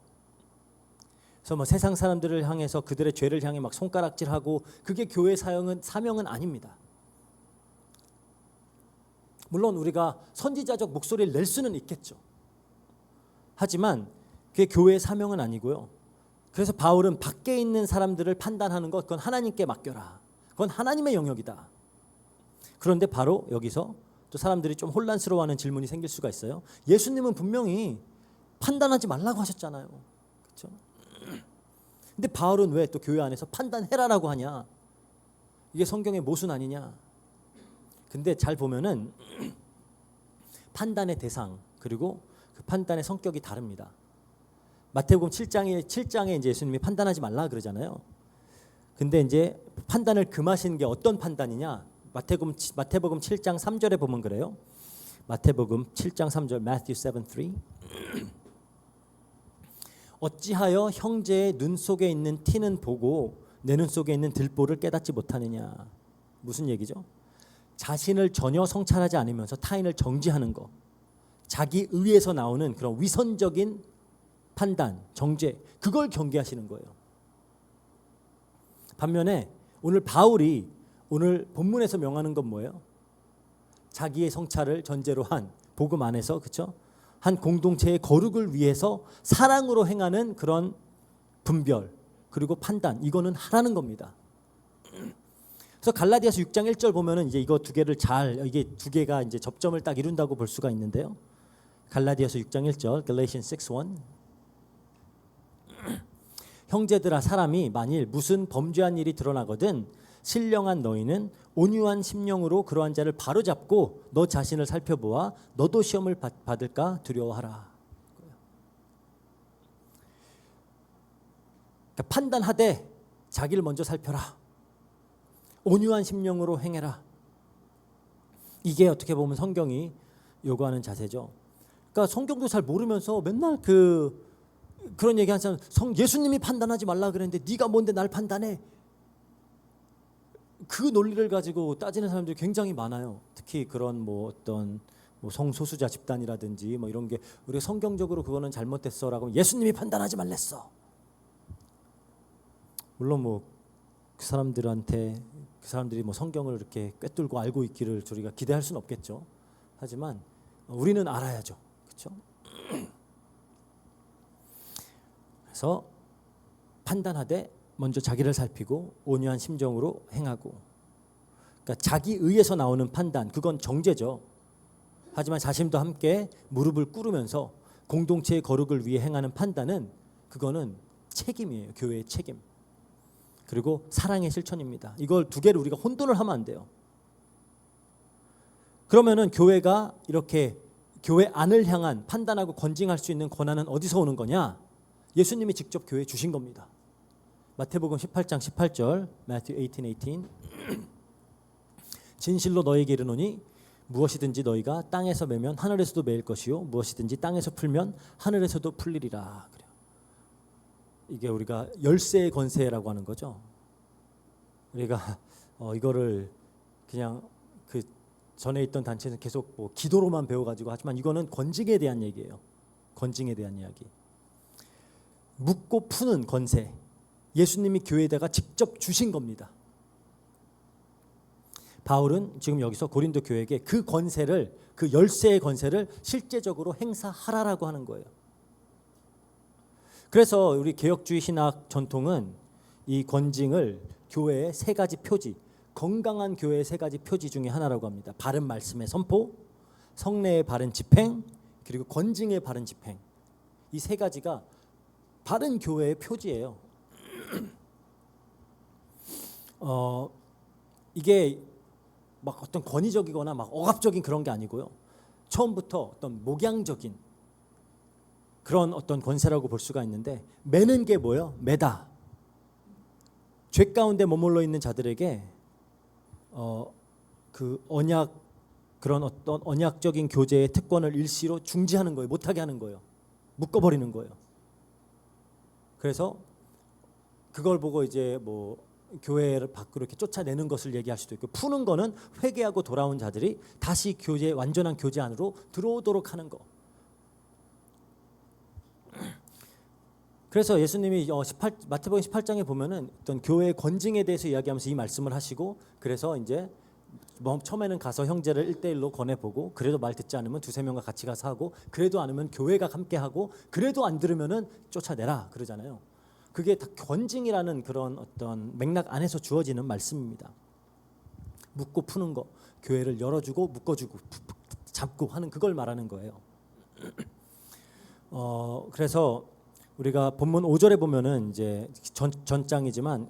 그래서 뭐 세상 사람들을 향해서 그들의 죄를 향해 막 손가락질하고 그게 교회의 사명은 아닙니다. 물론 우리가 선지자적 목소리를 낼 수는 있겠죠. 하지만 그게 교회의 사명은 아니고요. 그래서 바울은 밖에 있는 사람들을 판단하는 것 그건 하나님께 맡겨라. 그건 하나님의 영역이다. 그런데 바로 여기서 또 사람들이 좀 혼란스러워하는 질문이 생길 수가 있어요. 예수님은 분명히 판단하지 말라고 하셨잖아요. 그렇죠? 근데 바울은 왜 또 교회 안에서 판단해라라고 하냐? 이게 성경의 모순 아니냐? 근데 잘 보면은 판단의 대상 그리고 그 판단의 성격이 다릅니다. 마태복음 7장에 이제 예수님이 판단하지 말라 그러잖아요. 근데 이제 판단을 금하신 게 어떤 판단이냐? 마태복음 7장 3절에 보면 그래요. 마태복음 7장 3절 Matthew 7:3 어찌하여 형제의 눈 속에 있는 티는 보고 내 눈 속에 있는 들보를 깨닫지 못하느냐. 무슨 얘기죠? 자신을 전혀 성찰하지 않으면서 타인을 정죄하는 거. 자기 의에서 나오는 그런 위선적인 판단, 정죄 그걸 경계하시는 거예요. 반면에 오늘 바울이 오늘 본문에서 명하는 건 뭐예요? 자기의 성찰을 전제로 한 복음 안에서 그렇죠? 한 공동체의 거룩을 위해서 사랑으로 행하는 그런 분별 그리고 판단 이거는 하라는 겁니다. 그래서 갈라디아서 6장 1절 보면은 이제 이거 이게 두 개가 이제 접점을 딱 이룬다고 볼 수가 있는데요. 갈라디아서 6장 1절 Galatians 6:1 형제들아 사람이 만일 무슨 범죄한 일이 드러나거든 신령한 너희는 온유한 심령으로 그러한 자를 바로잡고 너 자신을 살펴보아 너도 시험을 받을까 두려워하라. 그러니까 판단하되 자기를 먼저 살펴라. 온유한 심령으로 행해라. 이게 어떻게 보면 성경이 요구하는 자세죠. 그러니까 성경도 잘 모르면서 맨날 그런 얘기하는 사람 예수님이 판단하지 말라 그랬는데 네가 뭔데 날 판단해. 그 논리를 가지고 따지는 사람들이 굉장히 많아요. 특히 그런 뭐 어떤 뭐 성소수자 집단이라든지 뭐 이런 게 우리가 성경적으로 그거는 잘못됐어라고 예수님이 판단하지 말랬어. 물론 뭐 그 사람들이 뭐 성경을 이렇게 꿰뚫고 알고 있기를 우리가 기대할 수는 없겠죠. 하지만 우리는 알아야죠. 그렇죠? 그래서 판단하되 먼저 자기를 살피고 온유한 심정으로 행하고 그러니까 자기 의에서 나오는 판단 그건 정죄죠. 하지만 자신도 함께 무릎을 꿇으면서 공동체의 거룩을 위해 행하는 판단은 그거는 책임이에요. 교회의 책임. 그리고 사랑의 실천입니다. 이걸 두 개를 우리가 혼돈을 하면 안 돼요. 그러면은 교회가 이렇게 교회 안을 향한 판단하고 건징할 수 있는 권한은 어디서 오는 거냐? 예수님이 직접 교회에 주신 겁니다. 마태복음 18장 18절, Matthew 18:18. 진실로 너희에게 이르노니 무엇이든지 너희가 땅에서 매면 하늘에서도 매일 것이요 무엇이든지 땅에서 풀면 하늘에서도 풀리리라. 그래요. 이게 우리가 열쇠의 권세라고 하는 거죠. 우리가 이거를 그냥 그 전에 있던 단체에서 계속 뭐 기도로만 배워가지고 하지만 이거는 건징에 대한 얘기예요. 건징에 대한 이야기. 묶고 푸는 권세. 예수님이 교회에다가 직접 주신 겁니다. 바울은 지금 여기서 고린도 교회에게 그 권세를, 그 열쇠의 권세를 실제적으로 행사하라라고 하는 거예요. 그래서 우리 개혁주의 신학 전통은 이 권징을 교회의 세 가지 표지, 건강한 교회의 세 가지 표지 중에 하나라고 합니다. 바른 말씀의 선포, 성례의 바른 집행, 그리고 권징의 바른 집행. 이 세 가지가 바른 교회의 표지예요. 이게 막 어떤 권위적이거나 막 억압적인 그런 게 아니고요. 처음부터 어떤 목양적인 그런 어떤 권세라고 볼 수가 있는데, 매는 게 뭐예요? 매다. 죄 가운데 머물러 있는 자들에게 그 언약, 그런 어떤 언약적인 교제의 특권을 일시로 중지하는 거예요. 못하게 하는 거예요. 묶어버리는 거예요. 그래서 그걸 보고 이제 뭐 교회를 밖으로 이렇게 쫓아내는 것을 얘기할 수도 있고, 푸는 거는 회개하고 돌아온 자들이 다시 교제, 완전한 교제 안으로 들어오도록 하는 거. 그래서 예수님이 마태복음 18장에 보면은 어떤 교회의 권징에 대해서 이야기하면서 이 말씀을 하시고, 그래서 이제 처음에는 가서 형제를 1대1로 권해보고, 그래도 말 듣지 않으면 두세 명과 같이 가서 하고, 그래도 않으면 교회가 함께 하고, 그래도 안 들으면은 쫓아내라 그러잖아요. 그게 다 권징이라는 그런 어떤 맥락 안에서 주어지는 말씀입니다. 묶고 푸는 거, 교회를 열어주고 묶어주고 잡고 하는 그걸 말하는 거예요. 그래서 우리가 본문 5절에 보면은 이제 전장이지만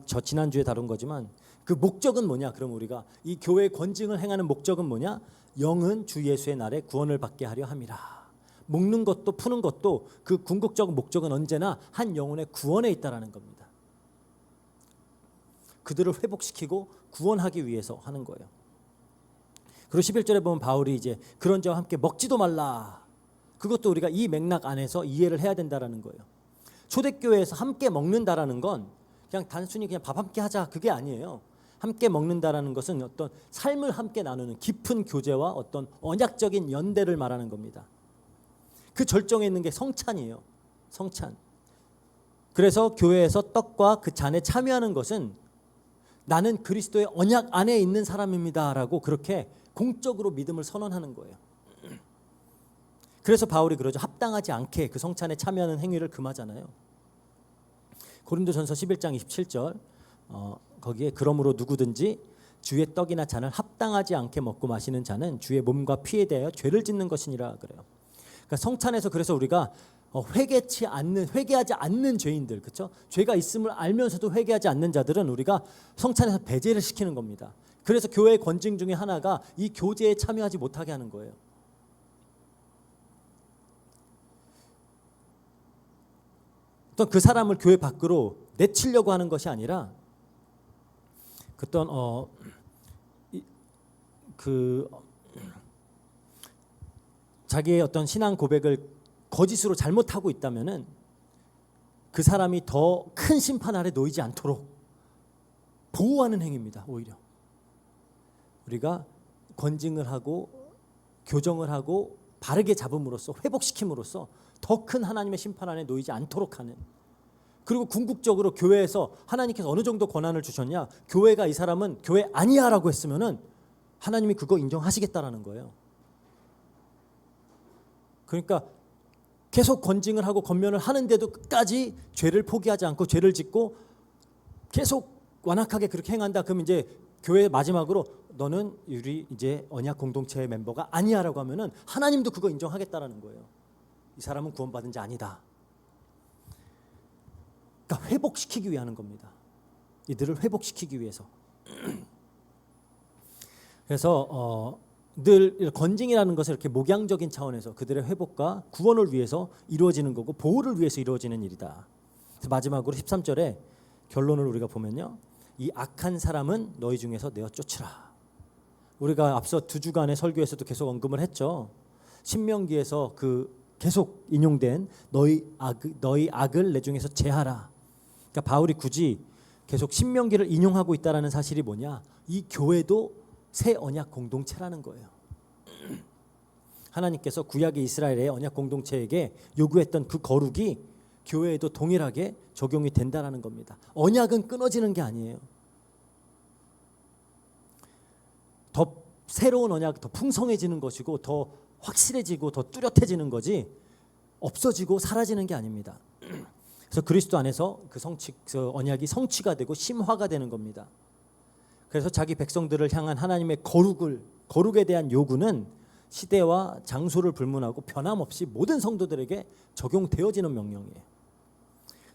저 지난주에 다룬 거지만, 그 목적은 뭐냐? 그럼 우리가 이 교회의 권징을 행하는 목적은 뭐냐? 영은 주 예수의 날에 구원을 받게 하려 함이라. 묶는 것도 푸는 것도 그 궁극적 목적은 언제나 한 영혼의 구원에 있다라는 겁니다. 그들을 회복시키고 구원하기 위해서 하는 거예요. 그리고 11절에 보면 바울이 이제 그런 자와 함께 먹지도 말라. 그것도 우리가 이 맥락 안에서 이해를 해야 된다라는 거예요. 초대교회에서 함께 먹는다라는 건 그냥 단순히 그냥 밥 함께 하자, 그게 아니에요. 함께 먹는다라는 것은 어떤 삶을 함께 나누는 깊은 교제와 어떤 언약적인 연대를 말하는 겁니다. 그 절정에 있는 게 성찬이에요. 성찬. 그래서 교회에서 떡과 그 잔에 참여하는 것은 나는 그리스도의 언약 안에 있는 사람입니다라고 그렇게 공적으로 믿음을 선언하는 거예요. 그래서 바울이 그러죠. 합당하지 않게 그 성찬에 참여하는 행위를 금하잖아요. 고린도전서 11장 27절 거기에 그러므로 누구든지 주의 떡이나 잔을 합당하지 않게 먹고 마시는 자는 주의 몸과 피에 대하여 죄를 짓는 것이니라 그래요. 그러니까 성찬에서 그래서 우리가 회개하지 않는 죄인들, 그렇죠? 죄가 있음을 알면서도 회개하지 않는 자들은 우리가 성찬에서 배제를 시키는 겁니다. 그래서 교회의 권징 중에 하나가 이 교제에 참여하지 못하게 하는 거예요. 어떤 그 사람을 교회 밖으로 내치려고 하는 것이 아니라 어떤 자기의 어떤 신앙 고백을 거짓으로 잘못하고 있다면은 그 사람이 더 큰 심판 아래 놓이지 않도록 보호하는 행위입니다. 오히려 우리가 권징을 하고 교정을 하고 바르게 잡음으로써 회복시킴으로써 더 큰 하나님의 심판 안에 놓이지 않도록 하는. 그리고 궁극적으로 교회에서 하나님께서 어느 정도 권한을 주셨냐? 교회가 이 사람은 교회 아니야라고 했으면은 하나님이 그거 인정하시겠다라는 거예요. 그러니까 계속 권징을 하고 권면을 하는데도 끝까지 죄를 포기하지 않고 죄를 짓고 계속 완악하게 그렇게 행한다. 그럼 이제 교회 마지막으로 너는 우리 이제 언약 공동체의 멤버가 아니야라고 하면은 하나님도 그거 인정하겠다라는 거예요. 이 사람은 구원받은 자 아니다. 그러니까 회복시키기 위한 겁니다. 이들을 회복시키기 위해서. 그래서 늘 건징이라는 것은 이렇게 목양적인 차원에서 그들의 회복과 구원을 위해서 이루어지는 거고 보호를 위해서 이루어지는 일이다. 그래서 마지막으로 13절에 결론을 우리가 보면요, 이 악한 사람은 너희 중에서 내어 쫓으라. 우리가 앞서 2주간의 설교에서도 계속 언급을 했죠. 신명기에서 그 계속 인용된 너희 악을 내 중에서 제하라. 그러니까 바울이 굳이 계속 신명기를 인용하고 있다라는 사실이 뭐냐? 이 교회도 새 언약 공동체라는 거예요. 하나님께서 구약의 이스라엘의 언약 공동체에게 요구했던 그 거룩이 교회에도 동일하게 적용이 된다라는 겁니다. 언약은 끊어지는 게 아니에요. 더 새로운 언약, 더 풍성해지는 것이고 더 확실해지고 더 뚜렷해지는 거지 없어지고 사라지는 게 아닙니다. 그래서 그리스도 안에서 그 언약이 성취가 되고 심화가 되는 겁니다. 그래서 자기 백성들을 향한 하나님의 거룩에 대한 요구는 시대와 장소를 불문하고 변함없이 모든 성도들에게 적용되어지는 명령이에요.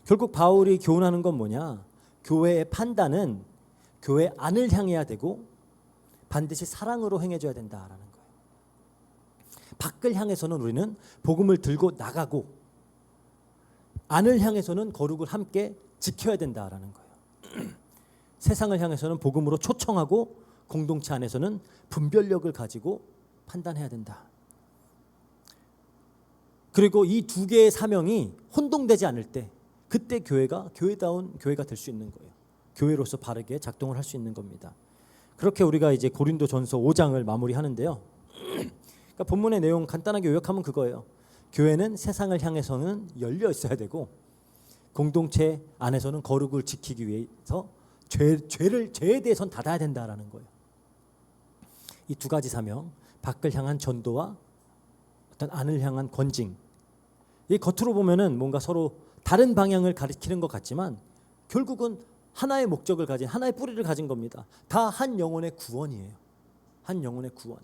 결국 바울이 교훈하는 건 뭐냐? 교회의 판단은 교회 안을 향해야 되고 반드시 사랑으로 행해줘야 된다라는 거예요. 밖을 향해서는 우리는 복음을 들고 나가고 안을 향해서는 거룩을 함께 지켜야 된다라는 거예요. 세상을 향해서는 복음으로 초청하고 공동체 안에서는 분별력을 가지고 판단해야 된다. 그리고 이 두 개의 사명이 혼동되지 않을 때 그때 교회가 교회다운 교회가 될 수 있는 거예요. 교회로서 바르게 작동을 할 수 있는 겁니다. 그렇게 우리가 이제 고린도전서 5장을 마무리하는데요. 그러니까 본문의 내용 간단하게 요약하면 그거예요. 교회는 세상을 향해서는 열려 있어야 되고 공동체 안에서는 거룩을 지키기 위해서 죄에 대해서는 닫아야 된다라는 거예요. 이 두 가지 사명, 밖을 향한 전도와 어떤 안을 향한 권징. 이 겉으로 보면은 뭔가 서로 다른 방향을 가리키는 것 같지만 결국은 하나의 목적을 가진, 하나의 뿌리를 가진 겁니다. 다 한 영혼의 구원이에요. 한 영혼의 구원.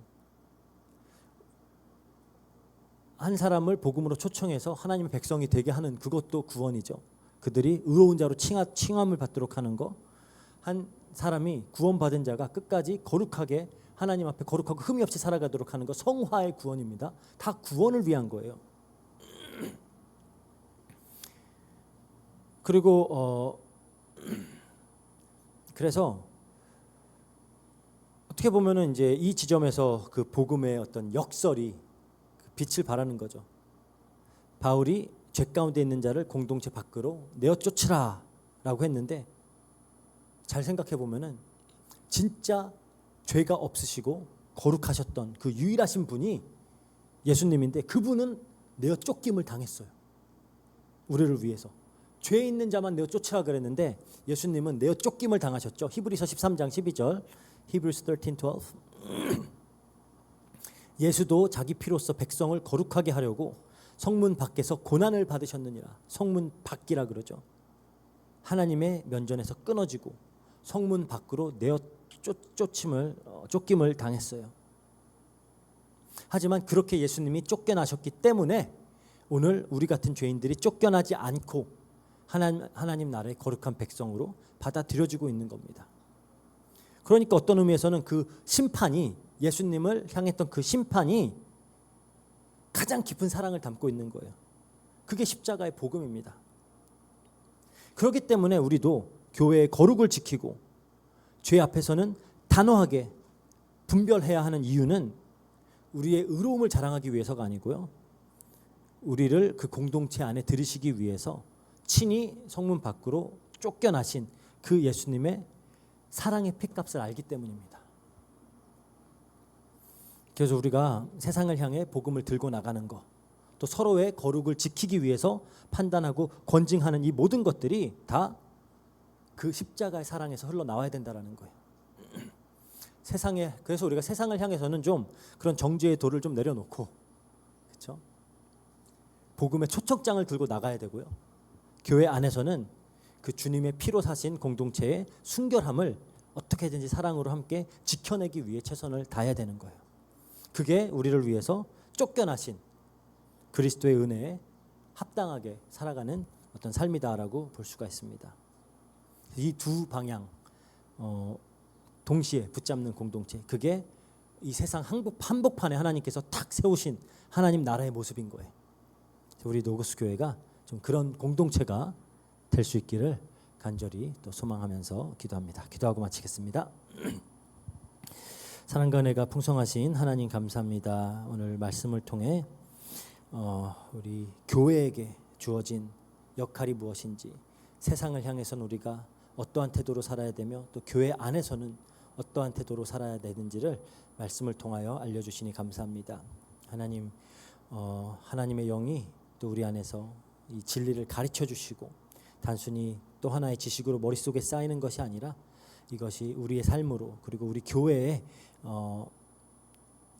한 사람을 복음으로 초청해서 하나님의 백성이 되게 하는 그것도 구원이죠. 그들이 의로운 자로 칭함을 받도록 하는 거. 한 사람이 구원받은 자가 끝까지 거룩하게 하나님 앞에 거룩하고 흠이 없이 살아가도록 하는 거, 성화의 구원입니다. 다 구원을 위한 거예요. 그리고 그래서 어떻게 보면은 이제 이 지점에서 그 복음의 어떤 역설이 빛을 발하는 거죠. 바울이 죄 가운데 있는 자를 공동체 밖으로 내어 쫓으라라고 했는데 잘 생각해 보면은 진짜 죄가 없으시고 거룩하셨던 그 유일하신 분이 예수님인데 그분은 내어 쫓김을 당했어요. 우리를 위해서. 죄 있는 자만 내어 쫓으라 그랬는데 예수님은 내어 쫓김을 당하셨죠. 히브리서 13장 12절. Hebrews 13:12. 예수도 자기 피로써 백성을 거룩하게 하려고 성문 밖에서 고난을 받으셨느니라. 성문 밖이라 그러죠. 하나님의 면전에서 끊어지고 성문 밖으로 내어 쫓김을 당했어요. 하지만 그렇게 예수님이 쫓겨나셨기 때문에 오늘 우리 같은 죄인들이 쫓겨나지 않고 하나님 나라의 거룩한 백성으로 받아들여지고 있는 겁니다. 그러니까 어떤 의미에서는 그 심판이, 예수님을 향했던 그 심판이 가장 깊은 사랑을 담고 있는 거예요. 그게 십자가의 복음입니다. 그렇기 때문에 우리도 교회의 거룩을 지키고 죄 앞에서는 단호하게 분별해야 하는 이유는 우리의 의로움을 자랑하기 위해서가 아니고요. 우리를 그 공동체 안에 들이시기 위해서 친히 성문 밖으로 쫓겨나신 그 예수님의 사랑의 핏값을 알기 때문입니다. 그래서 우리가 세상을 향해 복음을 들고 나가는 것, 또 서로의 거룩을 지키기 위해서 판단하고 권징하는 이 모든 것들이 다 그 십자가의 사랑에서 흘러나와야 된다는 거예요. 그래서 우리가 세상을 향해서는 좀 그런 정죄의 돌을 좀 내려놓고, 그렇죠? 복음의 초청장을 들고 나가야 되고요. 교회 안에서는 그 주님의 피로 사신 공동체의 순결함을 어떻게든지 사랑으로 함께 지켜내기 위해 최선을 다해야 되는 거예요. 그게 우리를 위해서 쫓겨나신 그리스도의 은혜에 합당하게 살아가는 어떤 삶이다라고 볼 수가 있습니다. 이 두 방향 동시에 붙잡는 공동체, 그게 이 세상 한복판에 하나님께서 탁 세우신 하나님 나라의 모습인 거예요. 우리 노고스 교회가 좀 그런 공동체가 될 수 있기를 간절히 또 소망하면서 기도합니다. 기도하고 마치겠습니다. 사랑과 은혜가 풍성하신 하나님 감사합니다. 오늘 말씀을 통해 우리 교회에게 주어진 역할이 무엇인지, 세상을 향해서는 우리가 어떠한 태도로 살아야 되며 또 교회 안에서는 어떠한 태도로 살아야 되는지를 말씀을 통하여 알려주시니 감사합니다. 하나님, 하나님의 영이 또 우리 안에서 이 진리를 가르쳐 주시고 단순히 또 하나의 지식으로 머릿속에 쌓이는 것이 아니라 이것이 우리의 삶으로 그리고 우리 교회의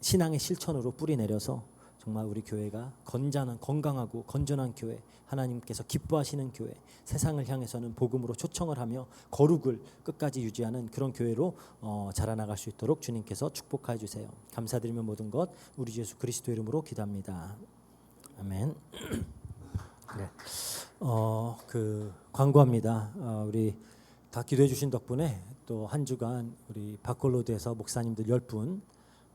신앙의 실천으로 뿌리 내려서 정말 우리 교회가 건강하고 건전한 교회, 하나님께서 기뻐하시는 교회, 세상을 향해서는 복음으로 초청을 하며 거룩을 끝까지 유지하는 그런 교회로 자라나갈 수 있도록 주님께서 축복하여 주세요. 감사드리며 모든 것 우리 주 예수 그리스도 이름으로 기도합니다. 아멘. 네. 광고합니다. 우리 다 기도해 주신 덕분에 또 한 주간 우리 바콜로드에서 목사님들 10분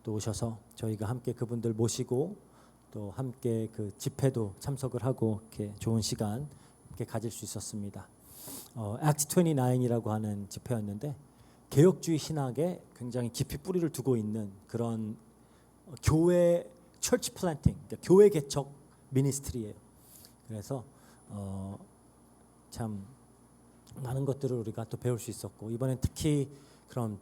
또 오셔서 저희가 함께 그분들 모시고 또 함께 그 집회도 참석을 하고 이렇게 좋은 시간 이렇게 가질 수 있었습니다. Acts 29이라고 하는 집회였는데 개혁주의 신학에 굉장히 깊이 뿌리를 두고 있는 그런 교회 church planting, 그러니까 교회 개척 미니스트리예요. 그래서 참 많은 것들을 우리가 또 배울 수 있었고 이번엔 특히 그런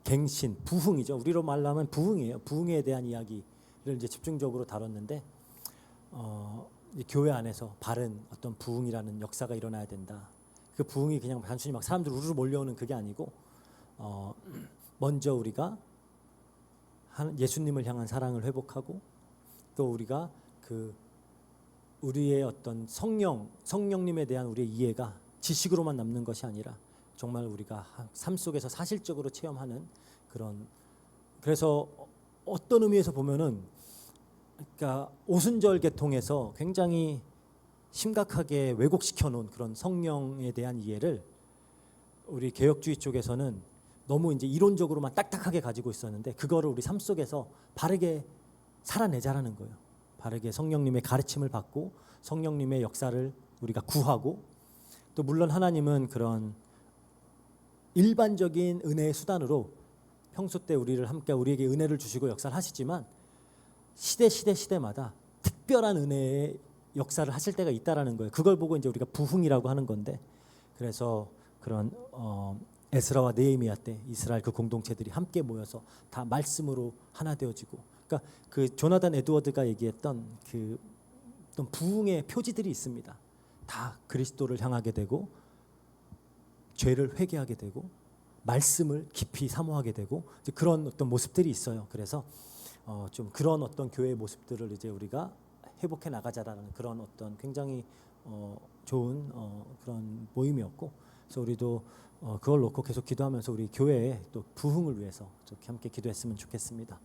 갱신, 부흥이죠. 우리로 말하면 부흥이에요. 부흥에 대한 이야기를 이제 집중적으로 다뤘는데 이 교회 안에서 바른 어떤 부흥이라는 역사가 일어나야 된다. 그 부흥이 그냥 단순히 막 사람들 우르르 몰려오는 그게 아니고 먼저 우리가 예수님을 향한 사랑을 회복하고 또 우리가 그 우리의 어떤 성령님에 대한 우리의 이해가 지식으로만 남는 것이 아니라 정말 우리가 삶 속에서 사실적으로 체험하는 그런, 그래서 어떤 의미에서 보면은 그러니까 오순절 계통에서 굉장히 심각하게 왜곡시켜 놓은 그런 성령에 대한 이해를 우리 개혁주의 쪽에서는 너무 이제 이론적으로만 딱딱하게 가지고 있었는데 그거를 우리 삶 속에서 바르게 살아내자라는 거예요. 바르게 성령님의 가르침을 받고 성령님의 역사를 우리가 구하고 또 물론 하나님은 그런 일반적인 은혜의 수단으로 평소 때 우리에게 은혜를 주시고 역사를 하시지만 시대마다 특별한 은혜의 역사를 하실 때가 있다라는 거예요. 그걸 보고 이제 우리가 부흥이라고 하는 건데 그래서 그런 에스라와 느헤미야 때 이스라엘 그 공동체들이 함께 모여서 다 말씀으로 하나 되어지고 그러니까 그 조나단 에드워드가 얘기했던 그 어떤 부흥의 표지들이 있습니다. 다 그리스도를 향하게 되고 죄를 회개하게 되고 말씀을 깊이 사모하게 되고 이제 그런 어떤 모습들이 있어요. 그래서 좀 그런 어떤 교회의 모습들을 이제 우리가 회복해 나가자라는 그런 어떤 굉장히 좋은 그런 모임이었고 그래서 우리도 그걸 놓고 계속 기도하면서 우리 교회의 또 부흥을 위해서 이렇게 함께 기도했으면 좋겠습니다.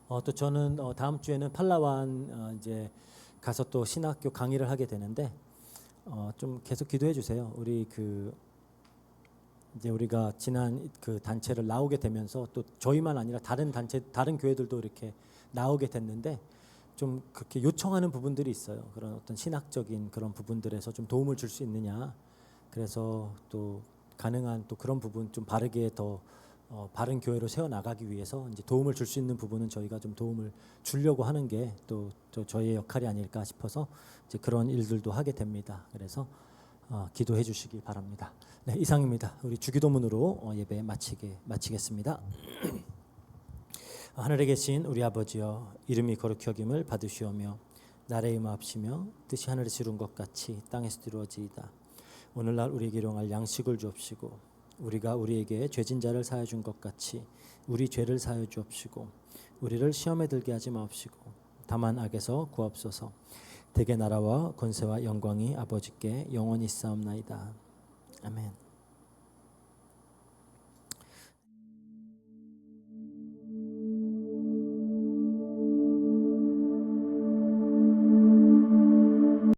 또 저는 다음 주에는 팔라완 이제 가서 또 신학교 강의를 하게 되는데 좀 계속 기도해 주세요. 우리 이제 우리가 지난 그 단체를 나오게 되면서 또 저희만 아니라 다른 단체, 다른 교회들도 이렇게 나오게 됐는데 좀 그렇게 요청하는 부분들이 있어요. 그런 어떤 신학적인 그런 부분들에서 좀 도움을 줄 수 있느냐. 그래서 또 가능한 또 그런 부분 좀 바르게 더 바른 교회로 세워 나가기 위해서 이제 도움을 줄 수 있는 부분은 저희가 좀 도움을 주려고 하는 게 또 저희의 역할이 아닐까 싶어서 이제 그런 일들도 하게 됩니다. 그래서 기도해 주시기 바랍니다. 네, 이상입니다. 우리 주기도문으로 예배 마치겠습니다. 하늘에 계신 우리 아버지여, 이름이 거룩히 여김을 받으시오며 나라의 임하옵시며 뜻이 하늘에서 이룬 것 같이 땅에서 이루어지이다. 오늘날 우리에게 일용할 양식을 주옵시고 우리가 우리에게 죄진 자를 사하여 준 것 같이 우리 죄를 사하여 주옵시고 우리를 시험에 들게 하지 마옵시고 다만 악에서 구하옵소서. 대개 나라와 권세와 영광이 아버지께 영원히 있사옵나이다. 아멘.